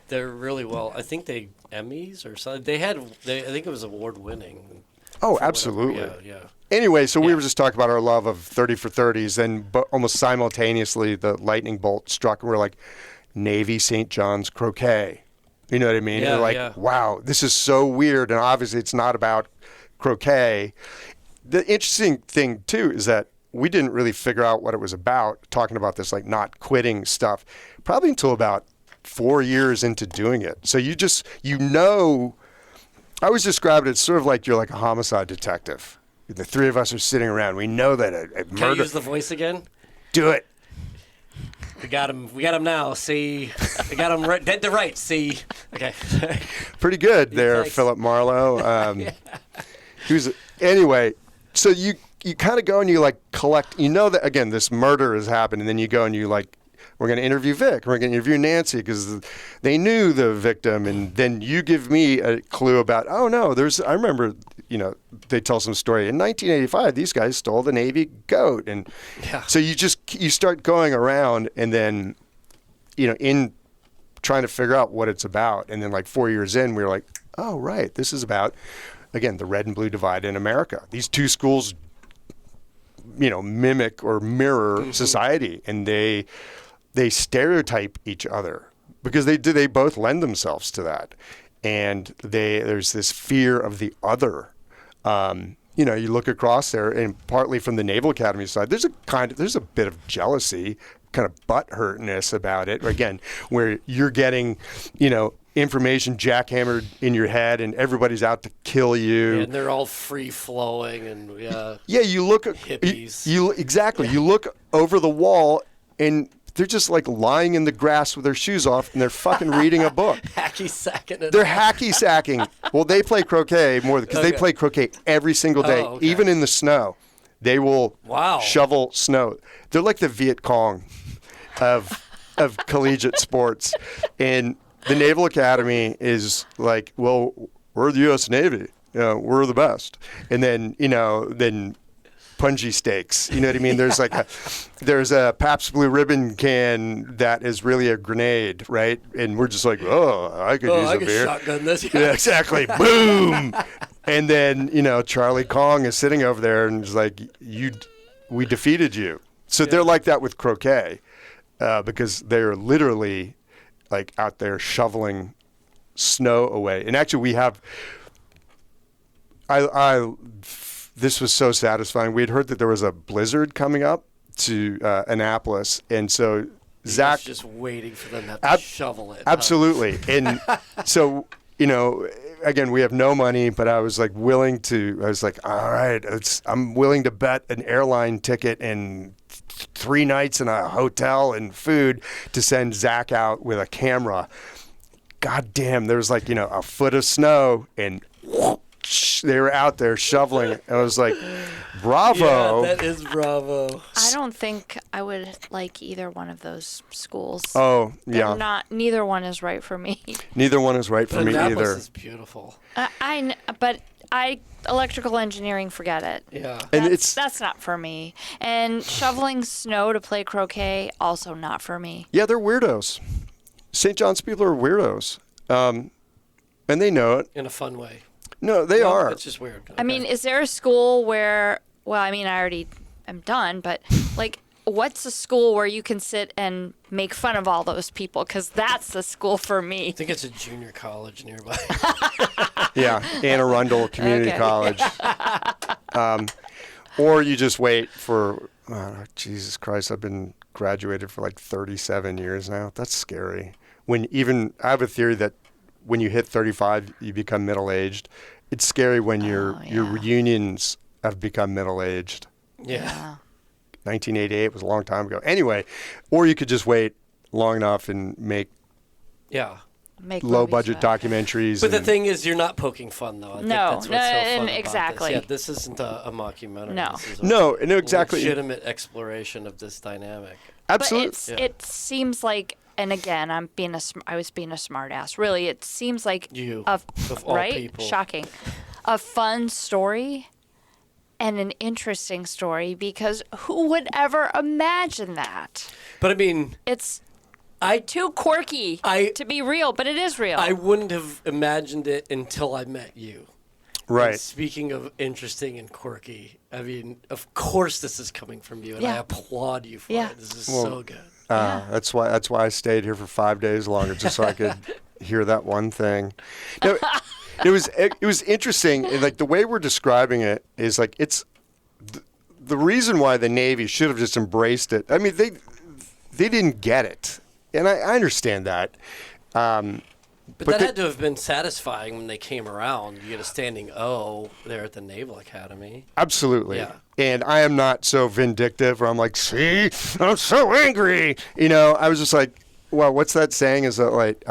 They're really well. I think they Emmys or something. I think it was award winning. Oh, absolutely. Yeah. Anyway, so we were just talking about our love of 30 for 30s, and almost simultaneously the lightning bolt struck, and we're like, Navy St. John's croquet. You know what I mean? Yeah, We're like, wow, this is so weird, and obviously it's not about croquet. The interesting thing, too, is that we didn't really figure out what it was about, talking about this like not quitting stuff, probably until about 4 years into doing it. So I always describe it as sort of like you're like a homicide detective. The three of us are sitting around. We know that a murder. Can I use the voice again? Do it. We got him now. See, we got him dead to rights. See, okay. Pretty good there, Thanks. Philip Marlowe. Anyway. So you kind of go and you like collect. You know that again, this murder has happened, and then you go and you like, we're going to interview Vic. We're going to interview Nancy because they knew the victim, and then you give me a clue about. Oh no, I remember. They tell some story in 1985. These guys stole the Navy goat, and so you start going around, and then, in trying to figure out what it's about, and then like 4 years in, we were like, oh right, this is about, again, the red and blue divide in America. These two schools, mimic or mirror society, and they stereotype each other because they both lend themselves to that, and there's this fear of the other. You look across there, and partly from the Naval Academy side, there's a bit of jealousy, kind of butthurtness about it. Again, where you're getting, information jackhammered in your head, and everybody's out to kill you. Yeah, and they're all free flowing, and you look at hippies. You look over the wall, and they're just like lying in the grass with their shoes off, and they're fucking reading a book. Hacky sacking it. They're hacky sacking. Well, they play croquet more because they play croquet every single day, even in the snow. They will shovel snow. They're like the Viet Cong of collegiate sports, and the Naval Academy is like, well, we're the U.S. Navy. We're the best, and then then punji stakes. You know what I mean? There's like there's a Pabst Blue Ribbon can that is really a grenade, right? And we're just like, I could use a beer. Shotgun this. Yeah, exactly. Boom. And then Charlie Kong is sitting over there and is like, we defeated you. So they're like that with croquet, because they're literally like out there shoveling snow away. And actually, we have. This was so satisfying. We had heard that there was a blizzard coming up to Annapolis, and so Zach was just waiting for them to have to shovel it. Absolutely, and so again, we have no money, but I was like willing to. I was like, all right, I'm willing to bet an airline ticket and 3 nights in a hotel and food to send Zach out with a camera. God damn, there was like a foot of snow and. They were out there shoveling. I was like, bravo. Yeah, that is bravo. I don't think I would like either one of those schools. Oh, yeah. Neither one is right for me. Neither one is right for me Annapolis either. Is beautiful. But electrical engineering, forget it. Yeah. That's not for me. And shoveling snow to play croquet, also not for me. Yeah, they're weirdos. St. John's people are weirdos. And they know it. In a fun way. No, they are. It's just weird. Okay. I mean, is there a school where, I already am done, but like, what's a school where you can sit and make fun of all those people? Because that's the school for me. I think it's a junior college nearby. Yeah, Anne Arundel Community College. Or you just wait for, Jesus Christ, I've been graduated for like 37 years now. That's scary. I have a theory that when you hit 35, you become middle-aged. It's scary when your reunions have become middle-aged. Yeah. 1988 was a long time ago. Anyway, or you could just wait long enough and make low-budget documentaries. But the thing is, you're not poking fun, though. I think that's what's so fun exactly. about this. Yeah, this isn't a mockumentary. No. This is no, exactly. Legitimate exploration of this dynamic. Absolutely. But it seems like. And again, I was being a smart ass. Really, it seems like of all right? people. Shocking. A fun story and an interesting story, because who would ever imagine that? But I mean, it's too quirky to be real, but it is real. I wouldn't have imagined it until I met you. Right. And speaking of interesting and quirky, I mean, of course this is coming from you, and I applaud you for it. This is so good. That's why I stayed here for 5 days longer, just so I could hear that one thing. No, it was interesting. And like the way we're describing it is like it's the reason why the Navy should have just embraced it. I mean, they didn't get it, and I understand that. But that had to have been satisfying when they came around. You get a standing O there at the Naval Academy. Absolutely. Yeah. And I am not so vindictive where I'm like, see, I'm so angry. You know, I was just like, well, what's that saying? Is that like...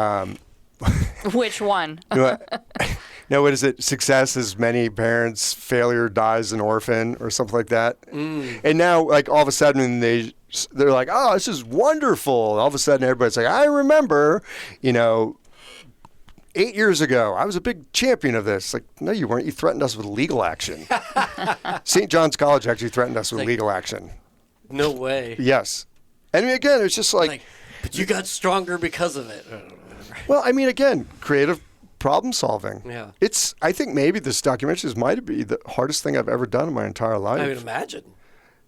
Which one? No, what is it? Success is many parents, failure dies an orphan, or something like that. And now, like, all of a sudden, they're like, oh, this is wonderful. All of a sudden, everybody's like, I remember, 8 years ago, I was a big champion of this. Like, no, you weren't. You threatened us with legal action. St. John's College actually threatened us with legal action. No way. Yes. And I mean, again, it's just like but you got stronger because of it. Well, I mean, again, creative problem solving. Yeah. I think maybe this documentary might be the hardest thing I've ever done in my entire life. I would imagine.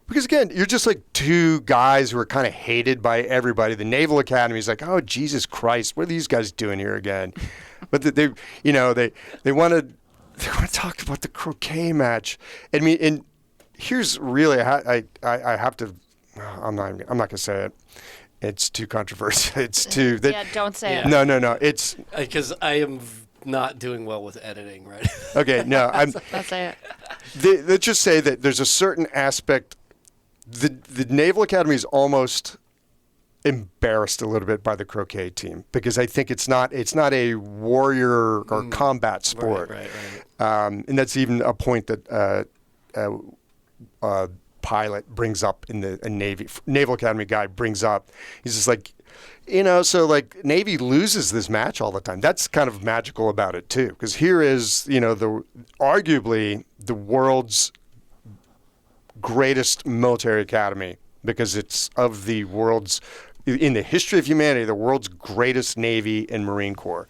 Because again, you're just like two guys who are kind of hated by everybody. The Naval Academy is like, oh, Jesus Christ, what are these guys doing here again? But they want to talk about the croquet match. I mean, and here's really, I have to, I'm not going to say it. It's too controversial. It's too. Don't say it. No. It's because I am not doing well with editing, right? Okay, no, Don't say it. Let's just say that there's a certain aspect. The Naval Academy is almost embarrassed a little bit by the croquet team because I think it's not a warrior or combat sport. Right. And that's even a point that pilot brings up in the Naval Academy guy brings up. He's just like, so like Navy loses this match all the time. That's kind of magical about it too, because here is arguably the world's greatest military academy, because it's of the world's, in the history of humanity, the world's greatest Navy and Marine Corps.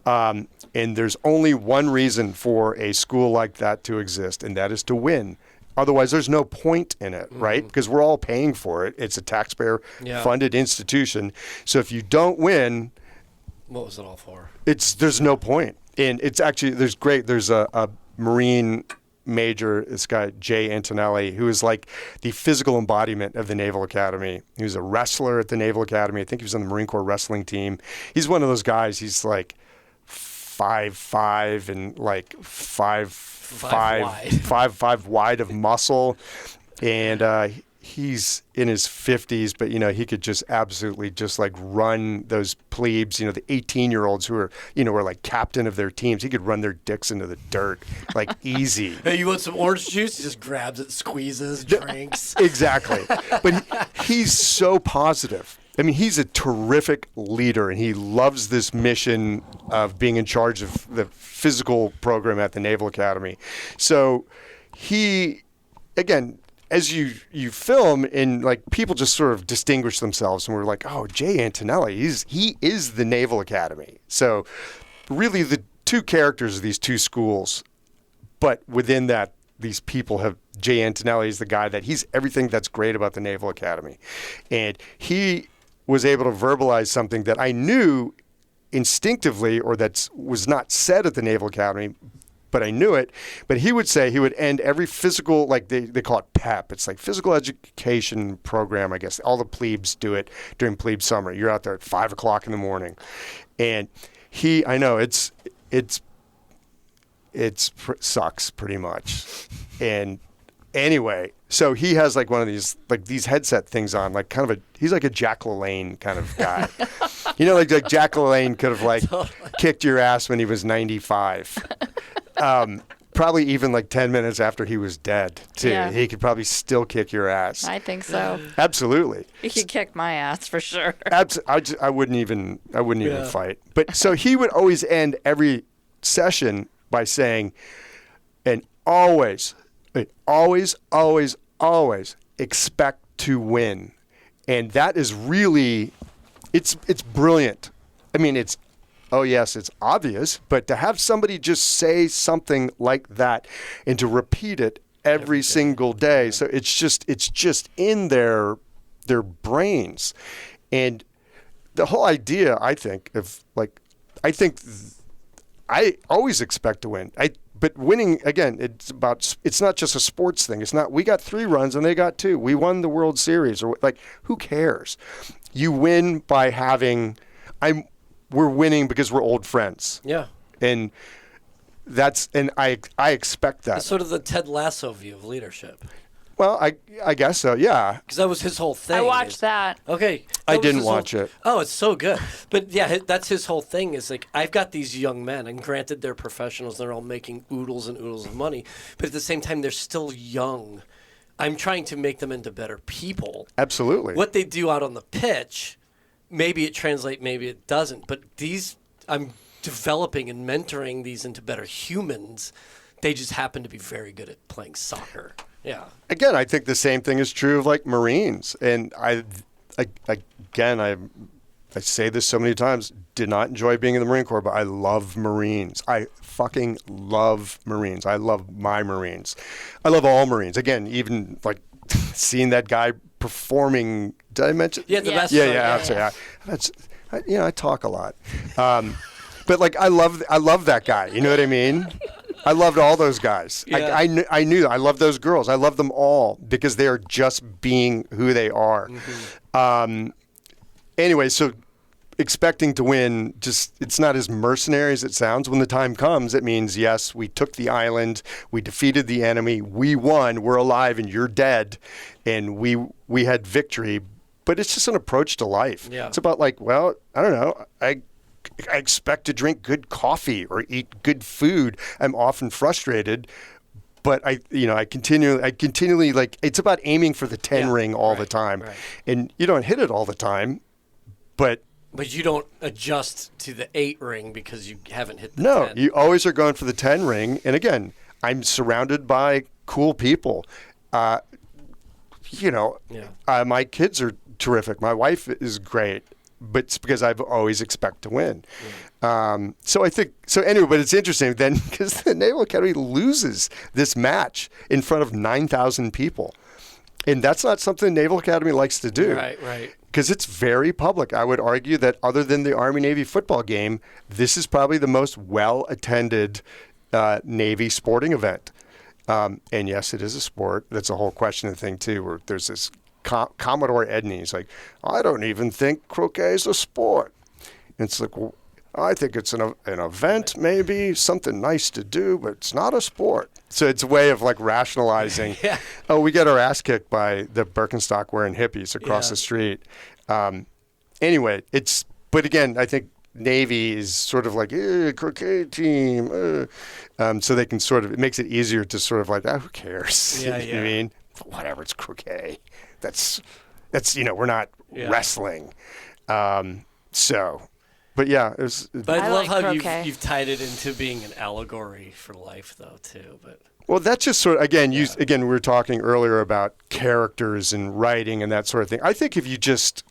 And there's only one reason for a school like that to exist, and that is to win. Otherwise, there's no point in it, right? Because we're all paying for it. It's a taxpayer-funded institution. So if you don't win... What was it all for? There's no point. And it's actually, there's a Marine major, this guy, Jay Antonelli, who is like the physical embodiment of the Naval Academy. He was a wrestler at the Naval Academy. I think he was on the Marine Corps wrestling team. He's one of those guys, he's like 5'5" and like 5'5" wide of muscle, and he's in his 50s, but he could just absolutely just like run those plebes, the 18-year-olds who are were like captain of their teams. He could run their dicks into the dirt like easy. Hey, you want some orange juice? He just grabs it, squeezes, drinks. Exactly. But he's so positive. I mean, he's a terrific leader, and he loves this mission of being in charge of the physical program at the Naval Academy. So he, again, as you film, and like people just sort of distinguish themselves, and we're like, oh, Jay Antonelli, he is the Naval Academy. So really the two characters of these two schools, but within that, these people have, Jay Antonelli is the guy that he's everything that's great about the Naval Academy. And he was able to verbalize something that I knew instinctively, or that was not said at the Naval Academy, but I knew it. But he would say, he would end every physical, like they call it PEP. It's like physical education program, I guess. All the plebes do it during plebe summer. You're out there at 5 o'clock in the morning. And I know it sucks pretty much. And anyway, so he has like one of these headset things on, like kind of he's like a Jack LaLanne kind of guy. Like Jack LaLanne could have like kicked your ass when he was 95. Probably even like 10 minutes after he was dead too. Yeah. He could probably still kick your ass. I think so. Absolutely. He could kick my ass for sure. I wouldn't even fight. But so he would always end every session by saying, and always expect to win. And that is really, it's brilliant. I mean, it's oh yes, it's obvious, but to have somebody just say something like that and to repeat it every single day, so it's just in their brains. And the whole idea, I think, I always expect to win. But winning, again, it's not just a sports thing. It's not, we got 3 runs and they got 2. We won the World Series. Or like, who cares? You win by we're winning because we're old friends. Yeah. And I expect that. It's sort of the Ted Lasso view of leadership. Well, I guess so, yeah. Because that was his whole thing. I watched that. Okay. I didn't watch it. Oh, it's so good. But yeah, that's his whole thing is like, I've got these young men, and granted they're professionals, they're all making oodles and oodles of money, but at the same time, they're still young. I'm trying to make them into better people. Absolutely. What they do out on the pitch, maybe it translates, maybe it doesn't, but I'm developing and mentoring these into better humans. They just happen to be very good at playing soccer. Yeah. Again, I think the same thing is true of like Marines. And I say this so many times, did not enjoy being in the Marine Corps, but I love Marines. I fucking love Marines. I love my Marines. I love all Marines. Again, even like seeing that guy performing, did I mention? Yeah, the best. Yeah. That's, I talk a lot. But like, I love that guy. You know what I mean? I loved all those guys. Yeah. I knew I love those girls. I love them all because they are just being who they are. Mm-hmm. Anyway, so expecting to win, it's not as mercenary as it sounds. When the time comes, it means, yes, we took the island, we defeated the enemy, we won, we're alive and you're dead, and we had victory. But it's just an approach to life. Yeah. It's about like, well, I don't know, I expect to drink good coffee or eat good food. I'm often frustrated, but I continually like, it's about aiming for the 10 ring all the time. Right. And you don't hit it all the time, but you don't adjust to the 8 ring because you haven't hit the 10. No, you always are going for the 10 ring. And again, I'm surrounded by cool people. My kids are terrific. My wife is great. But it's because I've always expect to win. So I think, anyway, but it's interesting then because the Naval Academy loses this match in front of 9,000 people. And that's not something the Naval Academy likes to do. Right. Because it's very public. I would argue that other than the Army-Navy football game, this is probably the most well-attended Navy sporting event. And yes, it is a sport. That's a whole question of the thing, too, where there's this Commodore Edney's like, I don't even think croquet is a sport. And it's like, well, I think it's an event, maybe something nice to do, but it's not a sport. So it's a way of like rationalizing. Yeah. Oh, we get our ass kicked by the Birkenstock wearing hippies across the street. Anyway, but again, I think Navy is sort of like croquet team, so they can it makes it easier to sort of like, who cares? Yeah, You know what I mean? Whatever, it's croquet. That's we're not wrestling. But yeah, it was. But I love like how you've tied it into being an allegory for life, though, too. But well, that's just sort of again. We were talking earlier about characters and writing and that sort of thing. I think if you just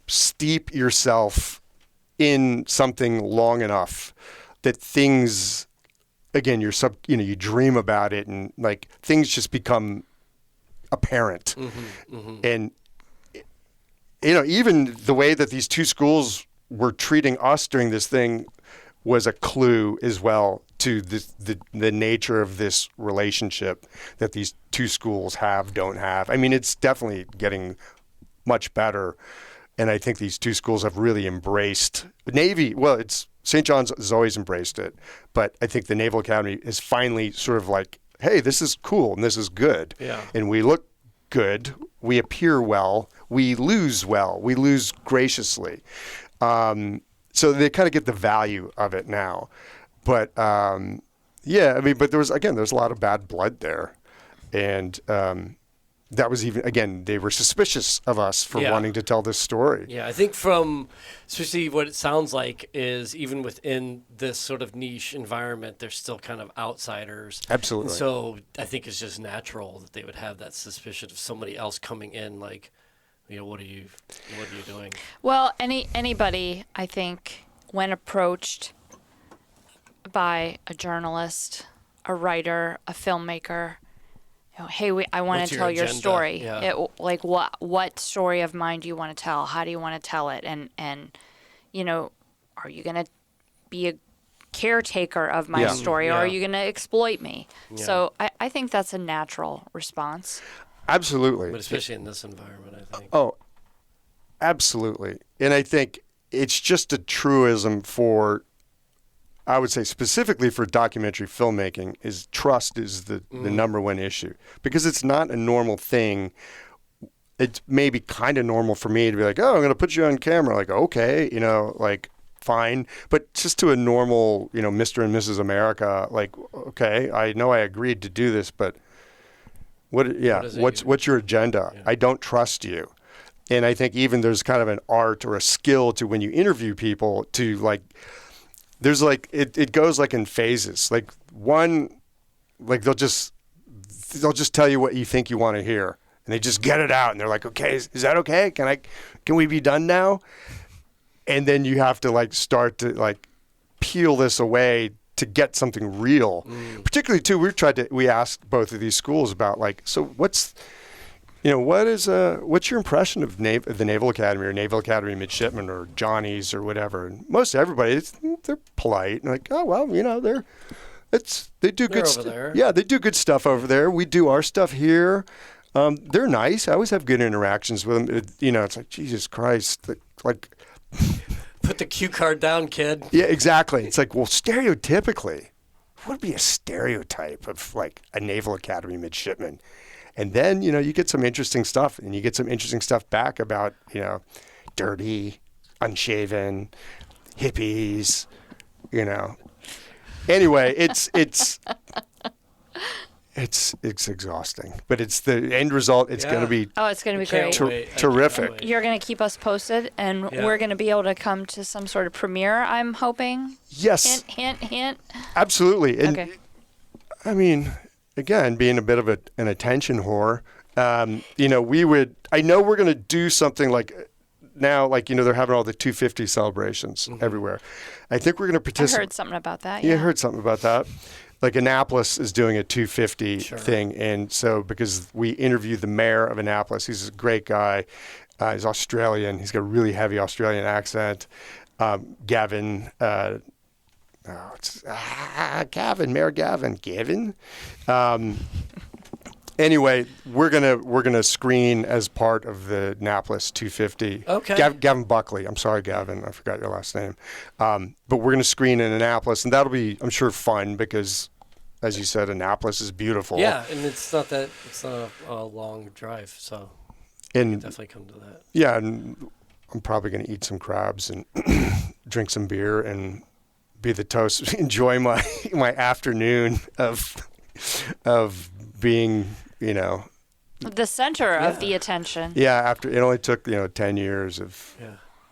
steep yourself in something long enough, that things, again, you dream about it and like things just become apparent. And even the way that these 2 schools were treating us during this thing was a clue as well to the nature of this relationship that these 2 schools don't have. I mean, it's definitely getting much better, and I think these 2 schools have really embraced Navy. Well, it's St. John's has always embraced it, but I think the Naval Academy is finally sort of like, hey, this is cool and this is good. Yeah. And we look good, we appear well, we lose graciously. So they kind of get the value of it now. But but there's a lot of bad blood there. And that was they were suspicious of us for wanting to tell this story. Yeah, I think especially what it sounds like is even within this sort of niche environment, they're still kind of outsiders. Absolutely. And so I think it's just natural that they would have that suspicion of somebody else coming in like, what are you doing? Well, anybody, I think, when approached by a journalist, a writer, a filmmaker, hey, I want to tell your agenda? story. Yeah. Like what story of mine do you want to tell? How do you want to tell it? And are you going to be a caretaker of my story, or are you going to exploit me? Yeah. So I think that's a natural response. Absolutely. But especially in this environment, I think. Oh, absolutely. And I think it's just a truism for, I would say specifically for documentary filmmaking, is trust is the number one issue. Because it's not a normal thing. It's maybe kind of normal for me to be like, oh, I'm going to put you on camera. Like, okay, fine. But just to a normal, Mr. and Mrs. America, like, okay, I know I agreed to do this, but what's your agenda? Yeah. I don't trust you. And I think even there's kind of an art or a skill to when you interview people to like, there's like, it goes like in phases. Like they'll just tell you what you think you want to hear. And they just get it out and they're like, okay, is that okay? Can we be done now? And then you have to like start to like peel this away to get something real. Particularly too, we asked both of these schools about like, so what's your impression of the Naval Academy or Naval Academy Midshipmen or Johnnies or whatever? And most everybody, they're polite and like, oh well, they do good stuff. Yeah, they do good stuff over there. We do our stuff here. They're nice. I always have good interactions with them. It's like, Jesus Christ, like. Put the cue card down, kid. Yeah, exactly. It's like, well, stereotypically, what would be a stereotype of like a Naval Academy midshipman? And then, you get some interesting stuff, and you get some interesting stuff back about, dirty, unshaven, hippies, Anyway, it's exhausting, but it's the end result. It's going to be it's going to be great. Terrific. You're going to keep us posted, and we're going to be able to come to some sort of premiere, I'm hoping. Yes. Hint, hint, hint. Absolutely. And okay. I mean, again, being a bit of an attention whore, I know we're going to do something like now, like, they're having all the 250 celebrations everywhere. I think we're going to participate. I heard something about that. Yeah, I heard something about that. Like Annapolis is doing a 250 thing. And so because we interviewed the mayor of Annapolis, he's a great guy. He's Australian. He's got a really heavy Australian accent. Gavin, Mayor Gavin. Anyway, we're gonna screen as part of the Annapolis 250. Okay. Gavin Buckley. I'm sorry, Gavin. I forgot your last name. But we're gonna screen in Annapolis, and that'll be, I'm sure, fun because, as you said, Annapolis is beautiful. Yeah, and it's not a long drive, so you can definitely come to that. Yeah, and I'm probably gonna eat some crabs and drink some beer and be the toast. Enjoy my afternoon of being, the center of the attention. Yeah, after it only took 10 years of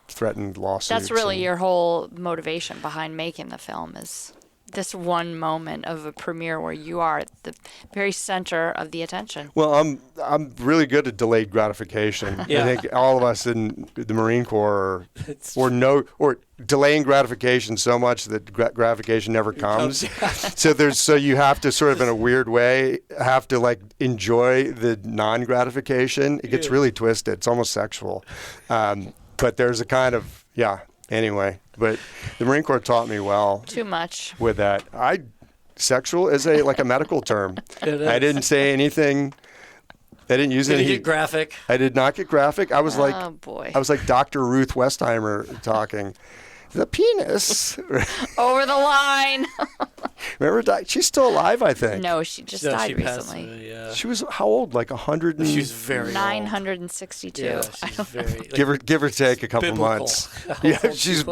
threatened lawsuits. That's really your whole motivation behind making the film, is this one moment of a premiere where you are the very center of the attention. Well, I'm really good at delayed gratification. I think all of us in the Marine Corps or delaying gratification so much that gratification never comes. So you have to sort of, in a weird way, have to like enjoy the non-gratification. It gets really twisted. It's almost sexual. But there's a kind of anyway. But the Marine Corps taught me well. Too much. With that. Sexual is a medical term. I didn't say anything. I didn't use any. Did you get graphic? I did not get graphic. I was like, oh boy. I was like Dr. Ruth Westheimer talking. The penis. Over the line. Remember, she's still alive, I think. No, she just died recently. Passed, She was how old? Like 100 and... She was very 962. Yeah, she's very... give or take a couple months. Yeah, she's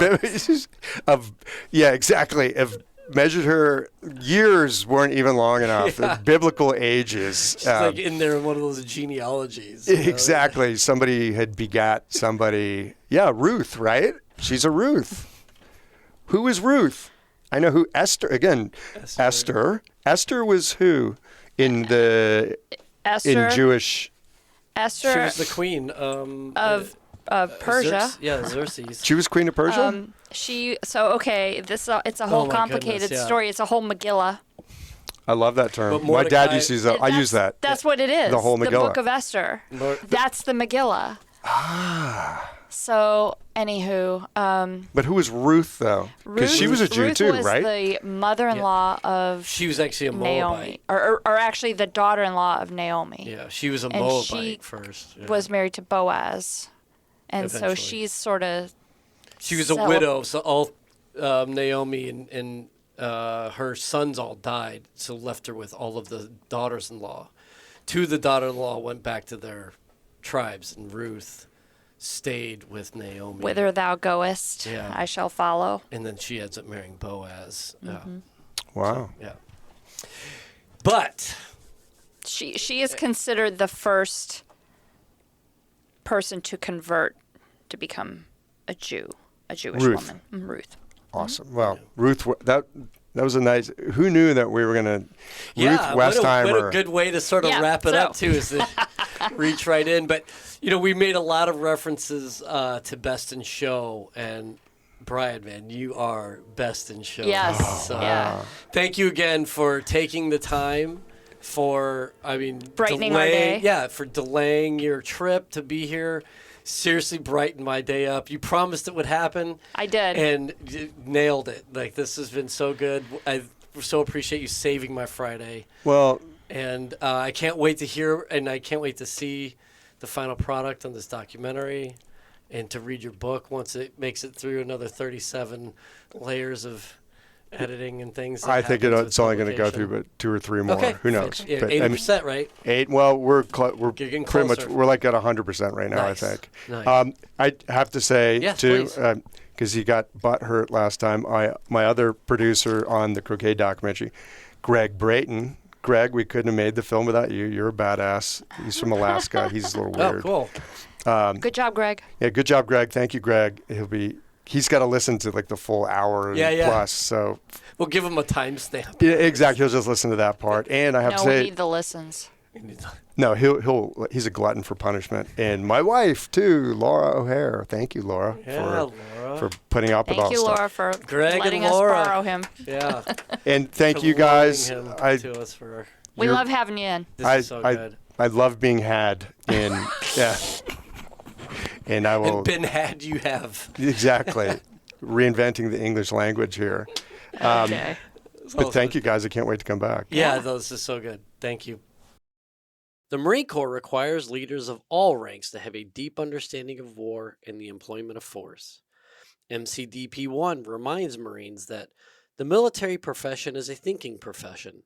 exactly. If measured her, years weren't even long enough. Yeah. Biblical ages. She's like in there in one of those genealogies. Exactly. Somebody had begat somebody. Yeah, Ruth, right? She's a Ruth. Who is Ruth? I know who. Esther. Again, Esther. Esther was who in the in Jewish. Esther. She was the queen of Persia. Xerxes. She was queen of Persia. Okay, it's a whole Oh my complicated goodness, yeah. story. It's a whole Megillah. I love that term. But My dad Mordecai- used to use that. I use that. That's what it is. The whole The Megillah. Book of Esther. Mor- That's the Megillah. So, anywho, But who was Ruth, though? Because she was a Jew, Ruth too, was right? the mother-in-law of She was actually a Naomi, Moabite. or actually the daughter-in-law of Naomi. Yeah, she was a And Moabite she first. Yeah. Was married to Boaz, and so Eventually. she's sort of. She was a widow, so all Naomi and her sons all died, so left her with all of the daughters-in-law. Two of the daughter-in-law went back to their tribes, and Ruth stayed with Naomi. Whither thou goest, Yeah. I shall follow. And then she ends up marrying Boaz. Wow. Yeah. But She is considered the first person to convert to become a Jew, a Jewish Ruth. woman. Ruth. Awesome. Well, Ruth, that was a nice. Who knew that we were gonna? yeah, Ruth what Westheimer. a good way to sort of Yeah, wrap it so. up too, is to reach right in. But we made a lot of references to Best in Show, and Brian, man, you are Best in Show. Yes. So, Yeah. Thank you again for taking the time. Brightening our day. Yeah, for delaying your trip to be here. Seriously brightened my day up. You promised it would happen. I did. And you nailed it. Like, this has been so good. I so appreciate you saving my Friday. Well, And I can't wait to hear, and I can't wait to see the final product on this documentary and to read your book once it makes it through another 37 layers of editing and things. I think it's only going to go through but 2 or 3 more. Okay. Who knows? Yeah, But, 80%, right? 8. Well, we're getting pretty much closer. we're like at 100% right now. Nice. I think. Nice. I have to say Yes, too, please. because he got butt hurt last time. My other producer on the Croquet documentary, Greg Brayton. Greg, we couldn't have made the film without you. You're a badass. He's from Alaska. He's a little weird. Oh, cool. Good job, Greg. Yeah, good job, Greg. Thank you, Greg. He's got to listen to like the full hour Yeah. plus. So We'll give him a timestamp. yeah, exactly. He'll just listen to that part. And I have No, to we say, need the listens. no, he's a glutton for punishment. And my wife too, Laura O'Hare. Thank you, Laura, Yeah, Laura. for putting up with all Thank you, stuff. Laura, for Greg letting and us Laura. borrow him. Yeah. And thank For you guys. loaning him I to us for We You're- love having you in. this I is so good. I love being had. And yeah. And I will And been had you have. exactly reinventing the English language here. Okay. But thank you guys. I can't wait to come back. Yeah, this is so good. Thank you. The Marine Corps requires leaders of all ranks to have a deep understanding of war and the employment of force. MCDP 1 reminds Marines that the military profession is a thinking profession.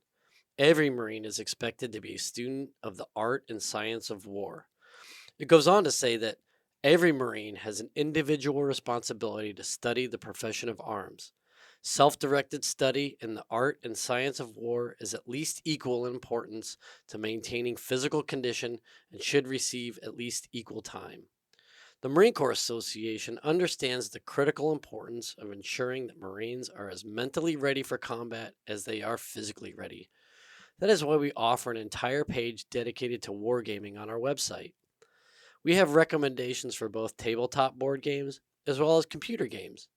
Every Marine is expected to be a student of the art and science of war. It goes on to say that every Marine has an individual responsibility to study the profession of arms. Self-directed study in the art and science of war is at least equal in importance to maintaining physical condition and should receive at least equal time. The Marine Corps Association understands the critical importance of ensuring that Marines are as mentally ready for combat as they are physically ready. That is why we offer an entire page dedicated to wargaming on our website. We have recommendations for both tabletop board games as well as computer games.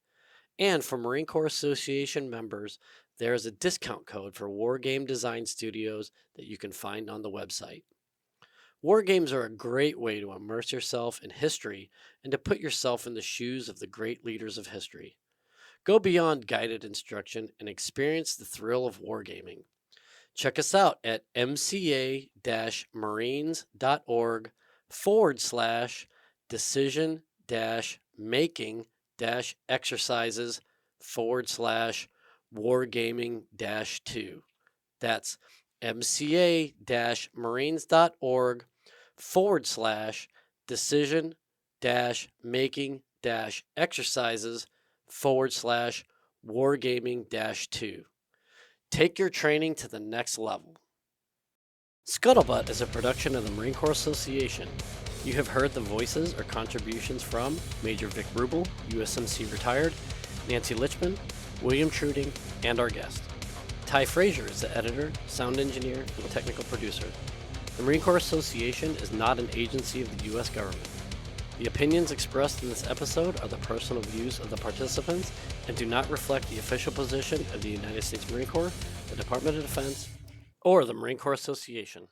And for Marine Corps Association members, there is a discount code for War Game Design Studios that you can find on the website. War games are a great way to immerse yourself in history and to put yourself in the shoes of the great leaders of history. Go beyond guided instruction and experience the thrill of wargaming. Check us out at mca-marines.org/decision-making-exercises/wargaming-2. That's mca-marines.org/decision-making-exercises/wargaming-2. Take your training to the next level. Scuttlebutt is a production of the Marine Corps Association. You have heard the voices or contributions from Major Vic Rubel, USMC retired, Nancy Litchman, William Truding, and our guest. Ty Frazier is the editor, sound engineer, and technical producer. The Marine Corps Association is not an agency of the U.S. government. The opinions expressed in this episode are the personal views of the participants and do not reflect the official position of the United States Marine Corps, the Department of Defense, or the Marine Corps Association.